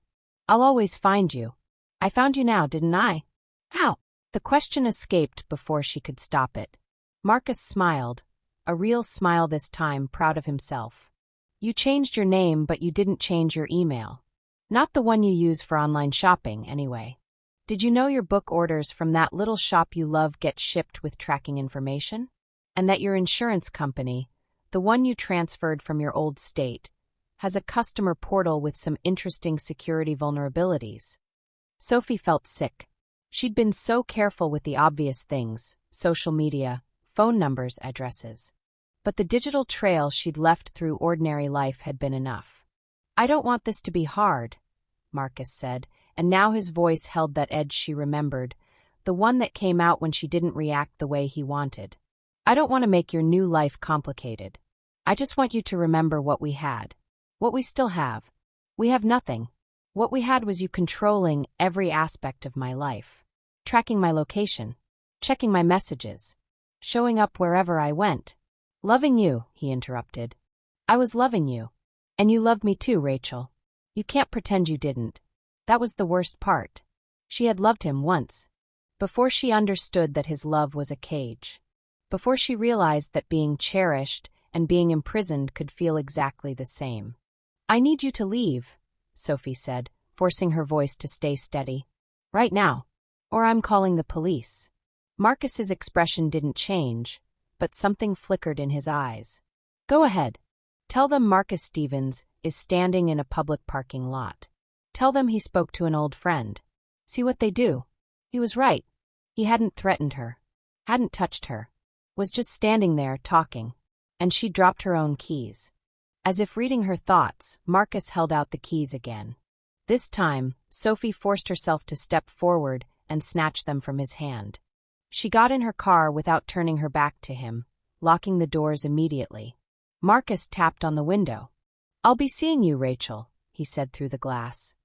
I'll always find you. I found you now, didn't I?" "How?" The question escaped before she could stop it. Marcus smiled, a real smile this time, proud of himself. "You changed your name, but you didn't change your email. Not the one you use for online shopping, anyway. Did you know your book orders from that little shop you love get shipped with tracking information? And that your insurance company, the one you transferred from your old state, has a customer portal with some interesting security vulnerabilities?" Sophie felt sick. She'd been so careful with the obvious things, social media, phone numbers, addresses. But the digital trail she'd left through ordinary life had been enough. "I don't want this to be hard," Marcus said, and now his voice held that edge she remembered, the one that came out when she didn't react the way he wanted. "I don't want to make your new life complicated. I just want you to remember what we had. What we still have. We have nothing. What we had was you controlling every aspect of my life. Tracking my location. Checking my messages. showing up wherever I went. Loving you, he interrupted. I was loving you. And you loved me too, Rachel. You can't pretend you didn't. That was the worst part. She had loved him once. Before she understood that his love was a cage. Before she realized that being cherished and being imprisoned could feel exactly the same. I need you to leave, Sophie said, forcing her voice to stay steady. Right now. Or I'm calling the police. Marcus's expression didn't change, but something flickered in his eyes. Go ahead. Tell them Marcus Stevens is standing in a public parking lot. Tell them he spoke to an old friend. See what they do. He was right. He hadn't threatened her. Hadn't touched her. Was just standing there talking. And she dropped her own keys. As if reading her thoughts, Marcus held out the keys again. This time, Sophie forced herself to step forward and snatch them from his hand. She got in her car without turning her back to him, locking the doors immediately. Marcus tapped on the window. I'll be seeing you, Rachel, he said through the glass.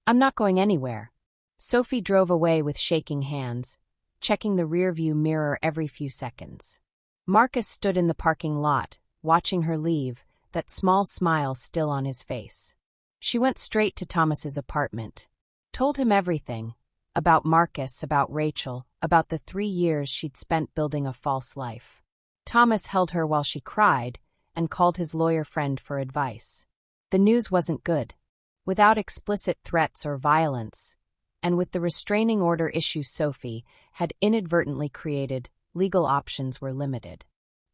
I'm not going anywhere. Sophie drove away with shaking hands, checking the rearview mirror every few seconds. Marcus stood in the parking lot, watching her leave, that small smile still on his face. She went straight to Thomas's apartment. Told him everything. About Marcus, about Rachel, about the 3 years she'd spent building a false life. Thomas held her while she cried and called his lawyer friend for advice. The news wasn't good. Without explicit threats or violence, and with the restraining order issue Sophie had inadvertently created, legal options were limited.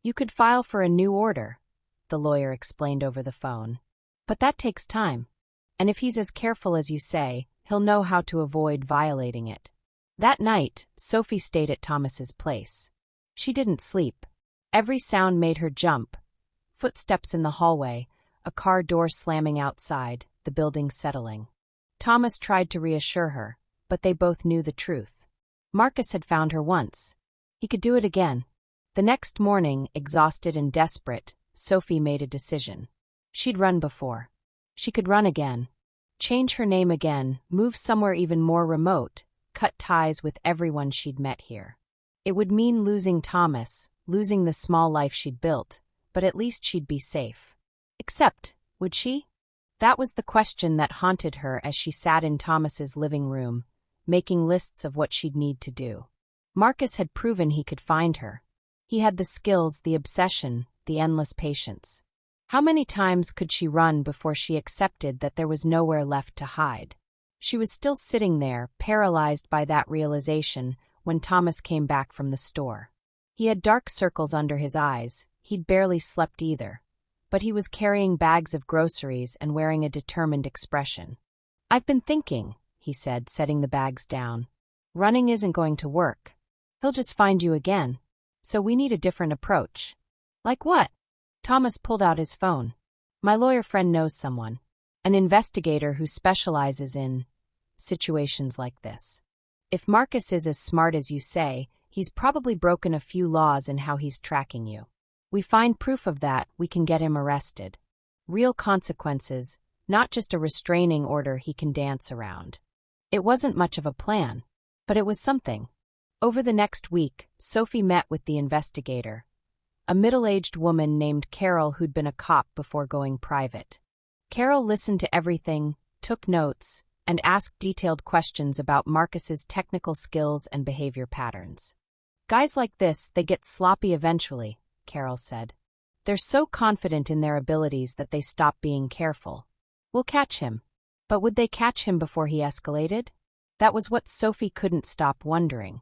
You could file for a new order, the lawyer explained over the phone. But that takes time. And if he's as careful as you say, he'll know how to avoid violating it. That night, Sophie stayed at Thomas's place. She didn't sleep. Every sound made her jump. Footsteps in the hallway, a car door slamming outside, the building settling. Thomas tried to reassure her, but they both knew the truth. Marcus had found her once. He could do it again. The next morning, exhausted and desperate, Sophie made a decision. She'd run before. She could run again. Change her name again, move somewhere even more remote, cut ties with everyone she'd met here. It would mean losing Thomas, losing the small life she'd built, but at least she'd be safe. Except, would she? That was the question that haunted her as she sat in Thomas's living room, making lists of what she'd need to do. Marcus had proven he could find her. He had the skills, the obsession, the endless patience. How many times could she run before she accepted that there was nowhere left to hide? She was still sitting there, paralyzed by that realization, when Thomas came back from the store. He had dark circles under his eyes, he'd barely slept either. But he was carrying bags of groceries and wearing a determined expression. I've been thinking, he said, setting the bags down. Running isn't going to work. He'll just find you again. So we need a different approach. Like what? Thomas pulled out his phone. My lawyer friend knows someone. An investigator who specializes in situations like this. If Marcus is as smart as you say, he's probably broken a few laws in how he's tracking you. We find proof of that, we can get him arrested. Real consequences, not just a restraining order he can dance around. It wasn't much of a plan, but it was something. Over the next week, Sophie met with the investigator, a middle-aged woman named Carol who'd been a cop before going private. Carol listened to everything, took notes, and asked detailed questions about Marcus's technical skills and behavior patterns. Guys like this, they get sloppy eventually, Carol said. They're so confident in their abilities that they stop being careful. We'll catch him. But would they catch him before he escalated? That was what Sophie couldn't stop wondering.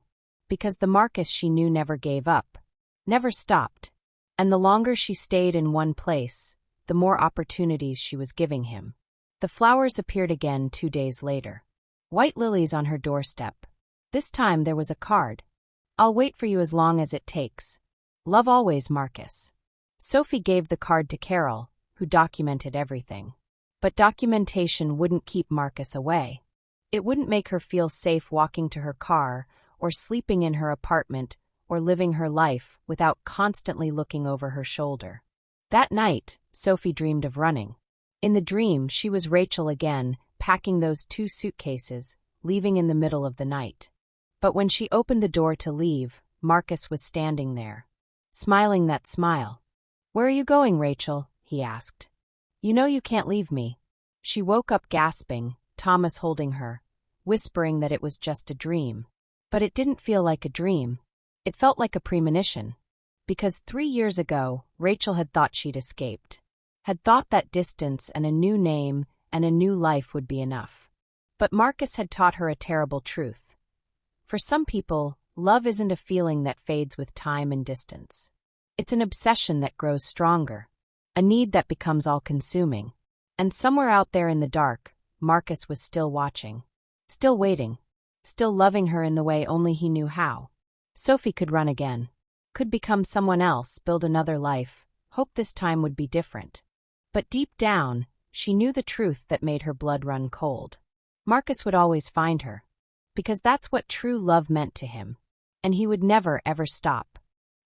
Because the Marcus she knew never gave up. Never stopped. And the longer she stayed in one place, the more opportunities she was giving him. The flowers appeared again 2 days later. White lilies on her doorstep. This time there was a card. I'll wait for you as long as it takes. Love always, Marcus. Sophie gave the card to Carol, who documented everything. But documentation wouldn't keep Marcus away. It wouldn't make her feel safe walking to her car, or sleeping in her apartment, or living her life without constantly looking over her shoulder. That night, Sophie dreamed of running. In the dream, she was Rachel again, packing those 2 suitcases, leaving in the middle of the night. But when she opened the door to leave, Marcus was standing there. smiling that smile. "Where are you going, Rachel?" he asked. "You know you can't leave me." She woke up gasping, Thomas holding her, whispering that it was just a dream. But it didn't feel like a dream. It felt like a premonition. Because 3 years ago, Rachel had thought she'd escaped. Had thought that distance and a new name and a new life would be enough. But Marcus had taught her a terrible truth. For some people, love isn't a feeling that fades with time and distance. It's an obsession that grows stronger, a need that becomes all-consuming. And somewhere out there in the dark, Marcus was still watching, still waiting, still loving her in the way only he knew how. Sophie could run again, could become someone else, build another life, hope this time would be different. But deep down, she knew the truth that made her blood run cold. Marcus would always find her, because that's what true love meant to him, and he would never ever stop.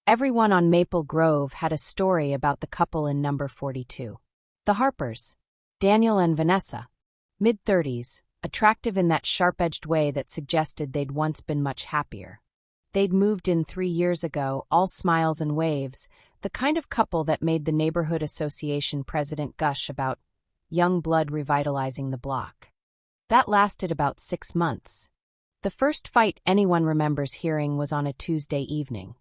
Everyone on Maple Grove had a story about the couple in number 42. The Harpers, Daniel and Vanessa, mid-30s, attractive in that sharp-edged way that suggested they'd once been much happier. They'd moved in 3 years ago, all smiles and waves, the kind of couple that made the neighborhood association president gush about young blood revitalizing the block. That lasted about 6 months. The first fight anyone remembers hearing was on a Tuesday evening.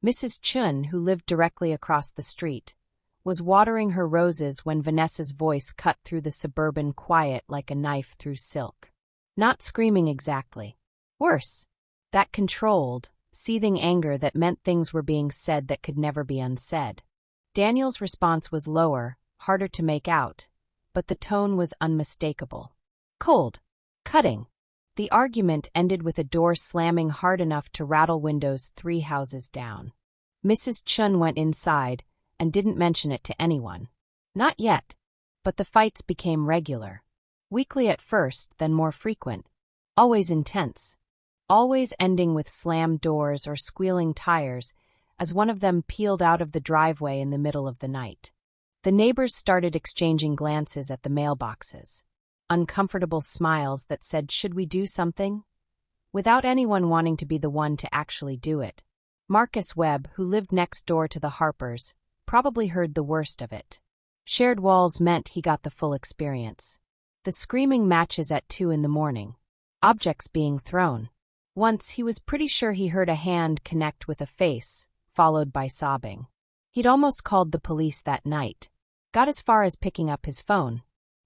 Mrs. Chun, who lived directly across the street, was watering her roses when Vanessa's voice cut through the suburban quiet like a knife through silk. Not screaming exactly. Worse. That controlled, seething anger that meant things were being said that could never be unsaid. Daniel's response was lower, harder to make out, but the tone was unmistakable. Cold. Cutting. The argument ended with a door slamming hard enough to rattle windows 3 houses down. Mrs. Chun went inside and didn't mention it to anyone. Not yet. But the fights became regular. Weekly at first, then more frequent. Always intense. Always ending with slammed doors or squealing tires as one of them peeled out of the driveway in the middle of the night. The neighbors started exchanging glances at the mailboxes. Uncomfortable smiles that said, "Should we do something?" Without anyone wanting to be the one to actually do it. Marcus Webb, who lived next door to the Harpers, probably heard the worst of it. Shared walls meant he got the full experience. The screaming matches at 2 in the morning. Objects being thrown. Once he was pretty sure he heard a hand connect with a face, followed by sobbing. He'd almost called the police that night. Got as far as picking up his phone.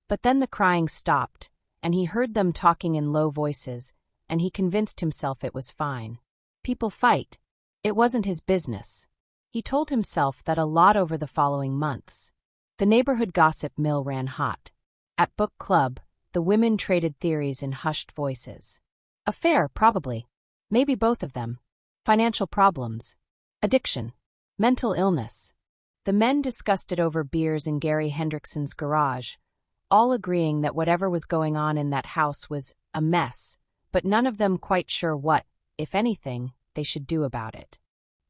But then the crying stopped, and he heard them talking in low voices, and he convinced himself it was fine. People fight. It wasn't his business. He told himself that a lot over the following months. The neighborhood gossip mill ran hot. At book club, the women traded theories in hushed voices. Affair, probably. Maybe both of them. Financial problems. Addiction. Mental illness. The men discussed it over beers in Gary Hendrickson's garage, all agreeing that whatever was going on in that house was a mess, but none of them quite sure what, if anything, they should do about it.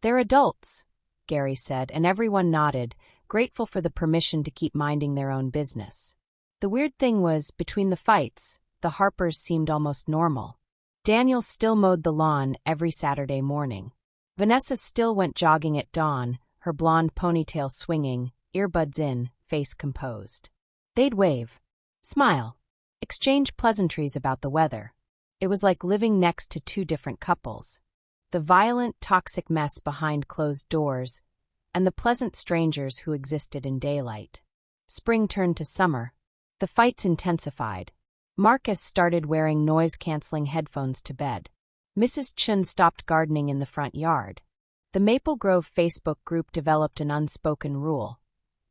"They're adults," Gary said, and everyone nodded, grateful for the permission to keep minding their own business. The weird thing was, between the fights, the Harpers seemed almost normal. Daniel still mowed the lawn every Saturday morning. Vanessa still went jogging at dawn, her blonde ponytail swinging, earbuds in, face composed. They'd wave, smile, exchange pleasantries about the weather. It was like living next to 2 different couples. The violent, toxic mess behind closed doors, and the pleasant strangers who existed in daylight. Spring turned to summer. The fights intensified. Marcus started wearing noise-canceling headphones to bed. Mrs. Chun stopped gardening in the front yard. The Maple Grove Facebook group developed an unspoken rule.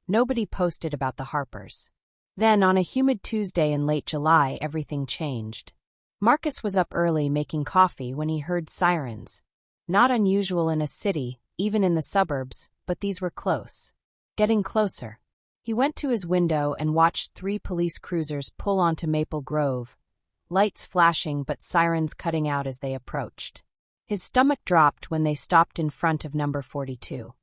Nobody posted about the Harpers. Then, on a humid Tuesday in late July, everything changed. Marcus was up early making coffee when he heard sirens. Not unusual in a city, even in the suburbs, but these were close. Getting closer. He went to his window and watched 3 police cruisers pull onto Maple Grove, lights flashing but sirens cutting out as they approached. His stomach dropped when they stopped in front of number 42.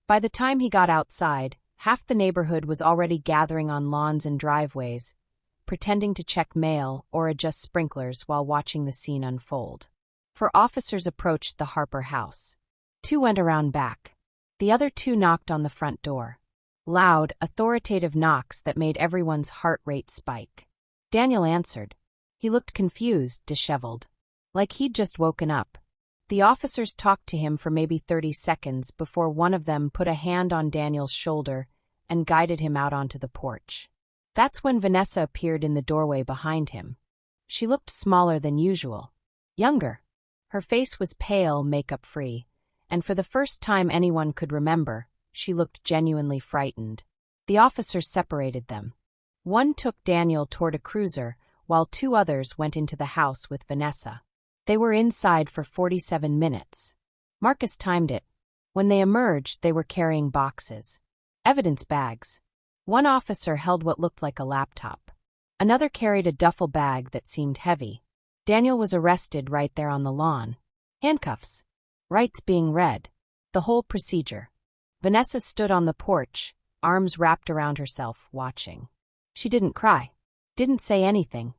By the time he got outside, half the neighborhood was already gathering on lawns and driveways, pretending to check mail or adjust sprinklers while watching the scene unfold. 4 officers approached the Harper house. 2 went around back. The other two knocked on the front door. Loud, authoritative knocks that made everyone's heart rate spike. Daniel answered. He looked confused, disheveled. Like he'd just woken up. The officers talked to him for maybe 30 seconds before one of them put a hand on Daniel's shoulder and guided him out onto the porch. That's when Vanessa appeared in the doorway behind him. She looked smaller than usual. Younger. Her face was pale, makeup-free, and for the first time anyone could remember, she looked genuinely frightened. The officers separated them. One took Daniel toward a cruiser, while two others went into the house with Vanessa. They were inside for 47 minutes. Marcus timed it. When they emerged, they were carrying boxes. Evidence bags. One officer held what looked like a laptop. Another carried a duffel bag that seemed heavy. Daniel was arrested right there on the lawn. Handcuffs. Rights being read. The whole procedure. Vanessa stood on the porch, arms wrapped around herself, watching. She didn't cry. Didn't say anything.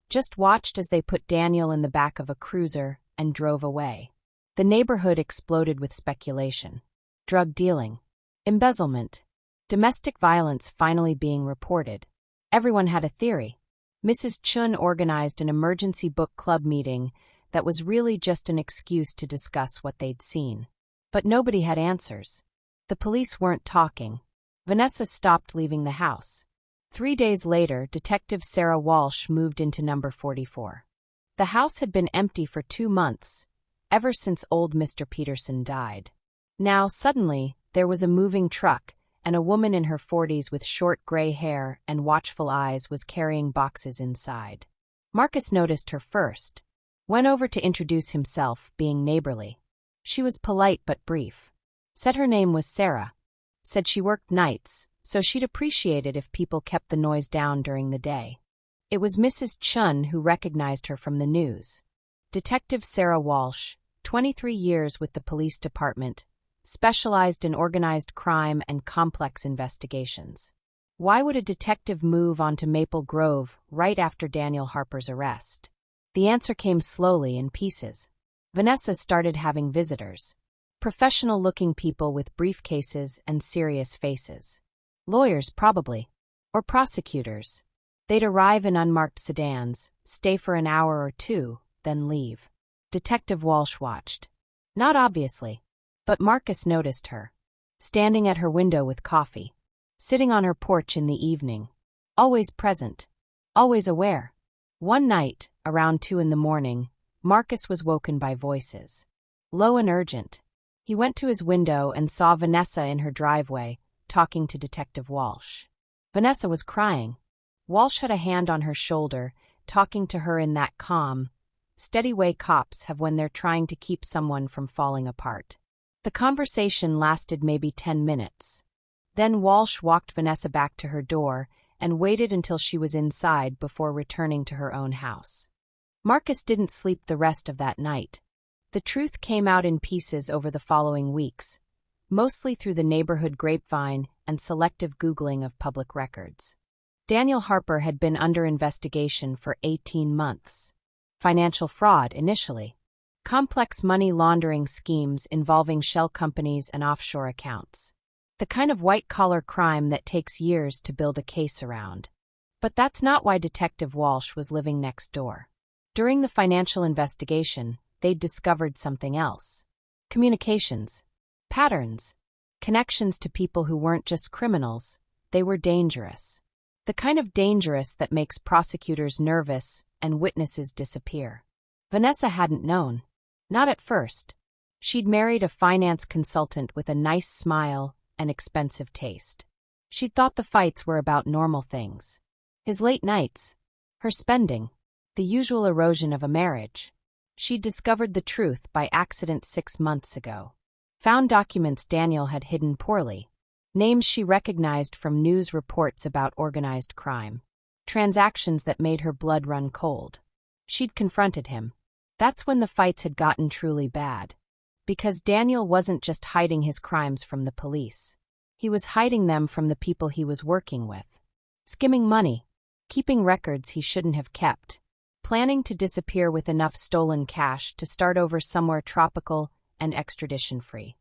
Just watched as they put Daniel in the back of a cruiser and drove away. The neighborhood exploded with speculation. Drug dealing. Embezzlement. Domestic violence finally being reported. Everyone had a theory. Mrs. Chun organized an emergency book club meeting that was really just an excuse to discuss what they'd seen. But nobody had answers. The police weren't talking. Vanessa stopped leaving the house. 3 days later, Detective Sarah Walsh moved into number 44. The house had been empty for 2 months, ever since old Mr. Peterson died. Now, suddenly, there was a moving truck, and a woman in her 40s with short gray hair and watchful eyes was carrying boxes inside. Marcus noticed her first. Went over to introduce himself, being neighborly. She was polite but brief. Said her name was Sarah. Said she worked nights, so she'd appreciate it if people kept the noise down during the day. It was Mrs. Chun who recognized her from the news. Detective Sarah Walsh, 23 years with the police department, specialized in organized crime and complex investigations. Why would a detective move onto Maple Grove right after Daniel Harper's arrest? The answer came slowly in pieces. Vanessa started having visitors. Professional-looking people with briefcases and serious faces. Lawyers, probably. Or prosecutors. They'd arrive in unmarked sedans, stay for an hour or two, then leave. Detective Walsh watched. Not obviously. But Marcus noticed her. Standing at her window with coffee. Sitting on her porch in the evening. Always present. Always aware. One night, around 2 a.m, Marcus was woken by voices. Low and urgent. He went to his window and saw Vanessa in her driveway, talking to Detective Walsh. Vanessa was crying. Walsh had a hand on her shoulder, talking to her in that calm, steady way cops have when they're trying to keep someone from falling apart. The conversation lasted maybe 10 minutes. Then Walsh walked Vanessa back to her door and waited until she was inside before returning to her own house. Marcus didn't sleep the rest of that night. The truth came out in pieces over the following weeks, mostly through the neighborhood grapevine and selective Googling of public records. Daniel Harper had been under investigation for 18 months. Financial fraud initially. Complex money laundering schemes involving shell companies and offshore accounts. The kind of white-collar crime that takes years to build a case around. But that's not why Detective Walsh was living next door. During the financial investigation, they'd discovered something else. Communications. Patterns. Connections to people who weren't just criminals, they were dangerous. The kind of dangerous that makes prosecutors nervous and witnesses disappear. Vanessa hadn't known. Not at first. She'd married a finance consultant with a nice smile and expensive taste. She'd thought the fights were about normal things. His late nights. Her spending. The usual erosion of a marriage. She'd discovered the truth by accident 6 months ago. Found documents Daniel had hidden poorly. Names she recognized from news reports about organized crime. Transactions that made her blood run cold. She'd confronted him. That's when the fights had gotten truly bad. Because Daniel wasn't just hiding his crimes from the police. He was hiding them from the people he was working with. Skimming money. Keeping records he shouldn't have kept. Planning to disappear with enough stolen cash to start over somewhere tropical and extradition-free.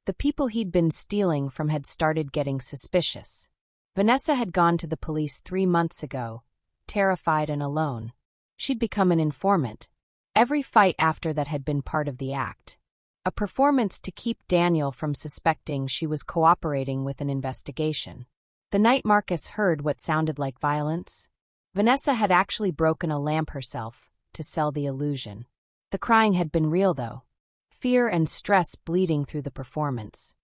The people he'd been stealing from had started getting suspicious. Vanessa had gone to the police 3 months ago, terrified and alone. She'd become an informant. Every fight after that had been part of the act. A performance to keep Daniel from suspecting she was cooperating with an investigation. The night Marcus heard what sounded like violence, Vanessa had actually broken a lamp herself to sell the illusion. The crying had been real, though. Fear and stress bleeding through the performance.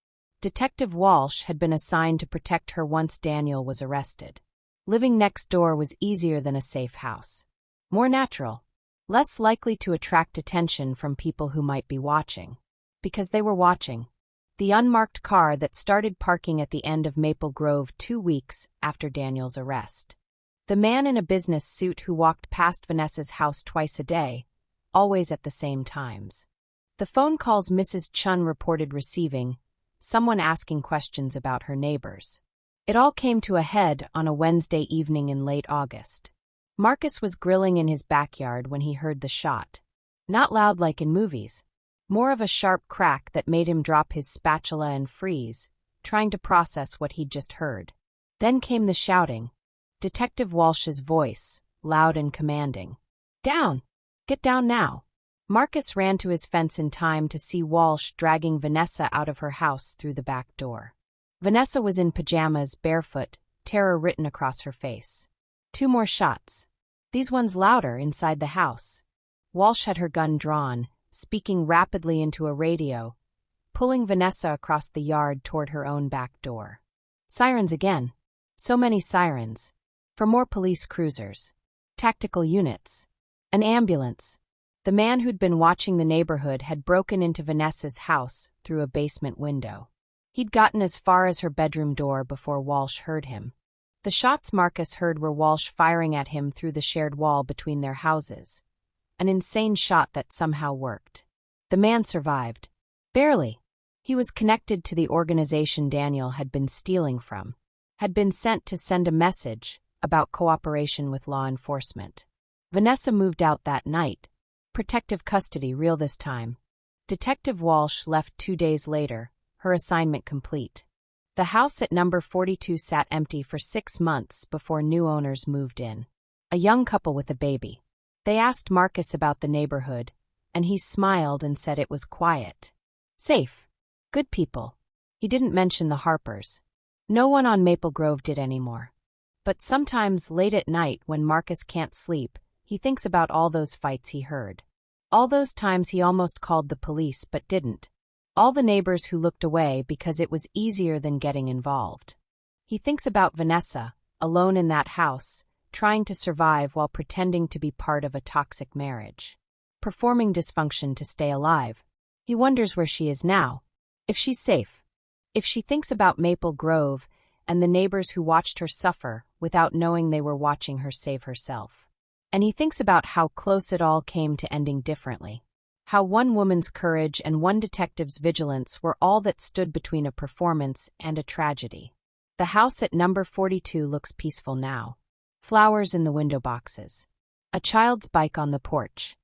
Detective Walsh had been assigned to protect her once Daniel was arrested. Living next door was easier than a safe house. More natural. Less likely to attract attention from people who might be watching. Because they were watching. The unmarked car that started parking at the end of Maple Grove 2 weeks after Daniel's arrest. The man in a business suit who walked past Vanessa's house twice a day, always at the same times. The phone calls Mrs. Chun reported receiving, someone asking questions about her neighbors. It all came to a head on a Wednesday evening in late August. Marcus was grilling in his backyard when he heard the shot. Not loud like in movies. More of a sharp crack that made him drop his spatula and freeze, trying to process what he'd just heard. Then came the shouting. Detective Walsh's voice, loud and commanding. "Down! Get down now!" Marcus ran to his fence in time to see Walsh dragging Vanessa out of her house through the back door. Vanessa was in pajamas, barefoot, terror written across her face. 2 more shots. These ones louder inside the house. Walsh had her gun drawn, speaking rapidly into a radio, pulling Vanessa across the yard toward her own back door. Sirens again. So many sirens. For more police cruisers. Tactical units. An ambulance. The man who'd been watching the neighborhood had broken into Vanessa's house through a basement window. He'd gotten as far as her bedroom door before Walsh heard him. The shots Marcus heard were Walsh firing at him through the shared wall between their houses. An insane shot that somehow worked. The man survived. Barely. He was connected to the organization Daniel had been stealing from. Had been sent to send a message about cooperation with law enforcement. Vanessa moved out that night. Protective custody real this time. Detective Walsh left 2 days later, her assignment complete. The house at number 42 sat empty for 6 months before new owners moved in. A young couple with a baby. They asked Marcus about the neighborhood, and he smiled and said it was quiet. Safe. Good people. He didn't mention the Harpers. No one on Maple Grove did anymore. But sometimes late at night when Marcus can't sleep, he thinks about all those fights he heard. All those times he almost called the police but didn't. All the neighbors who looked away because it was easier than getting involved. He thinks about Vanessa, alone in that house, trying to survive while pretending to be part of a toxic marriage. Performing dysfunction to stay alive. He wonders where she is now. If she's safe. If she thinks about Maple Grove and the neighbors who watched her suffer without knowing they were watching her save herself. And he thinks about how close it all came to ending differently. How one woman's courage and one detective's vigilance were all that stood between a performance and a tragedy. The house at number 42 looks peaceful now. Flowers in the window boxes. A child's bike on the porch.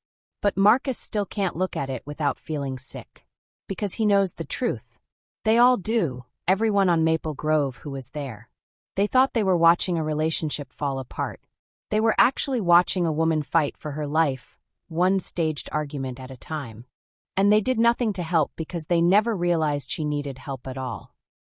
But Marcus still can't look at it without feeling sick. Because he knows the truth. They all do, everyone on Maple Grove who was there. They thought they were watching a relationship fall apart. They were actually watching a woman fight for her life, one staged argument at a time. And they did nothing to help because they never realized she needed help at all.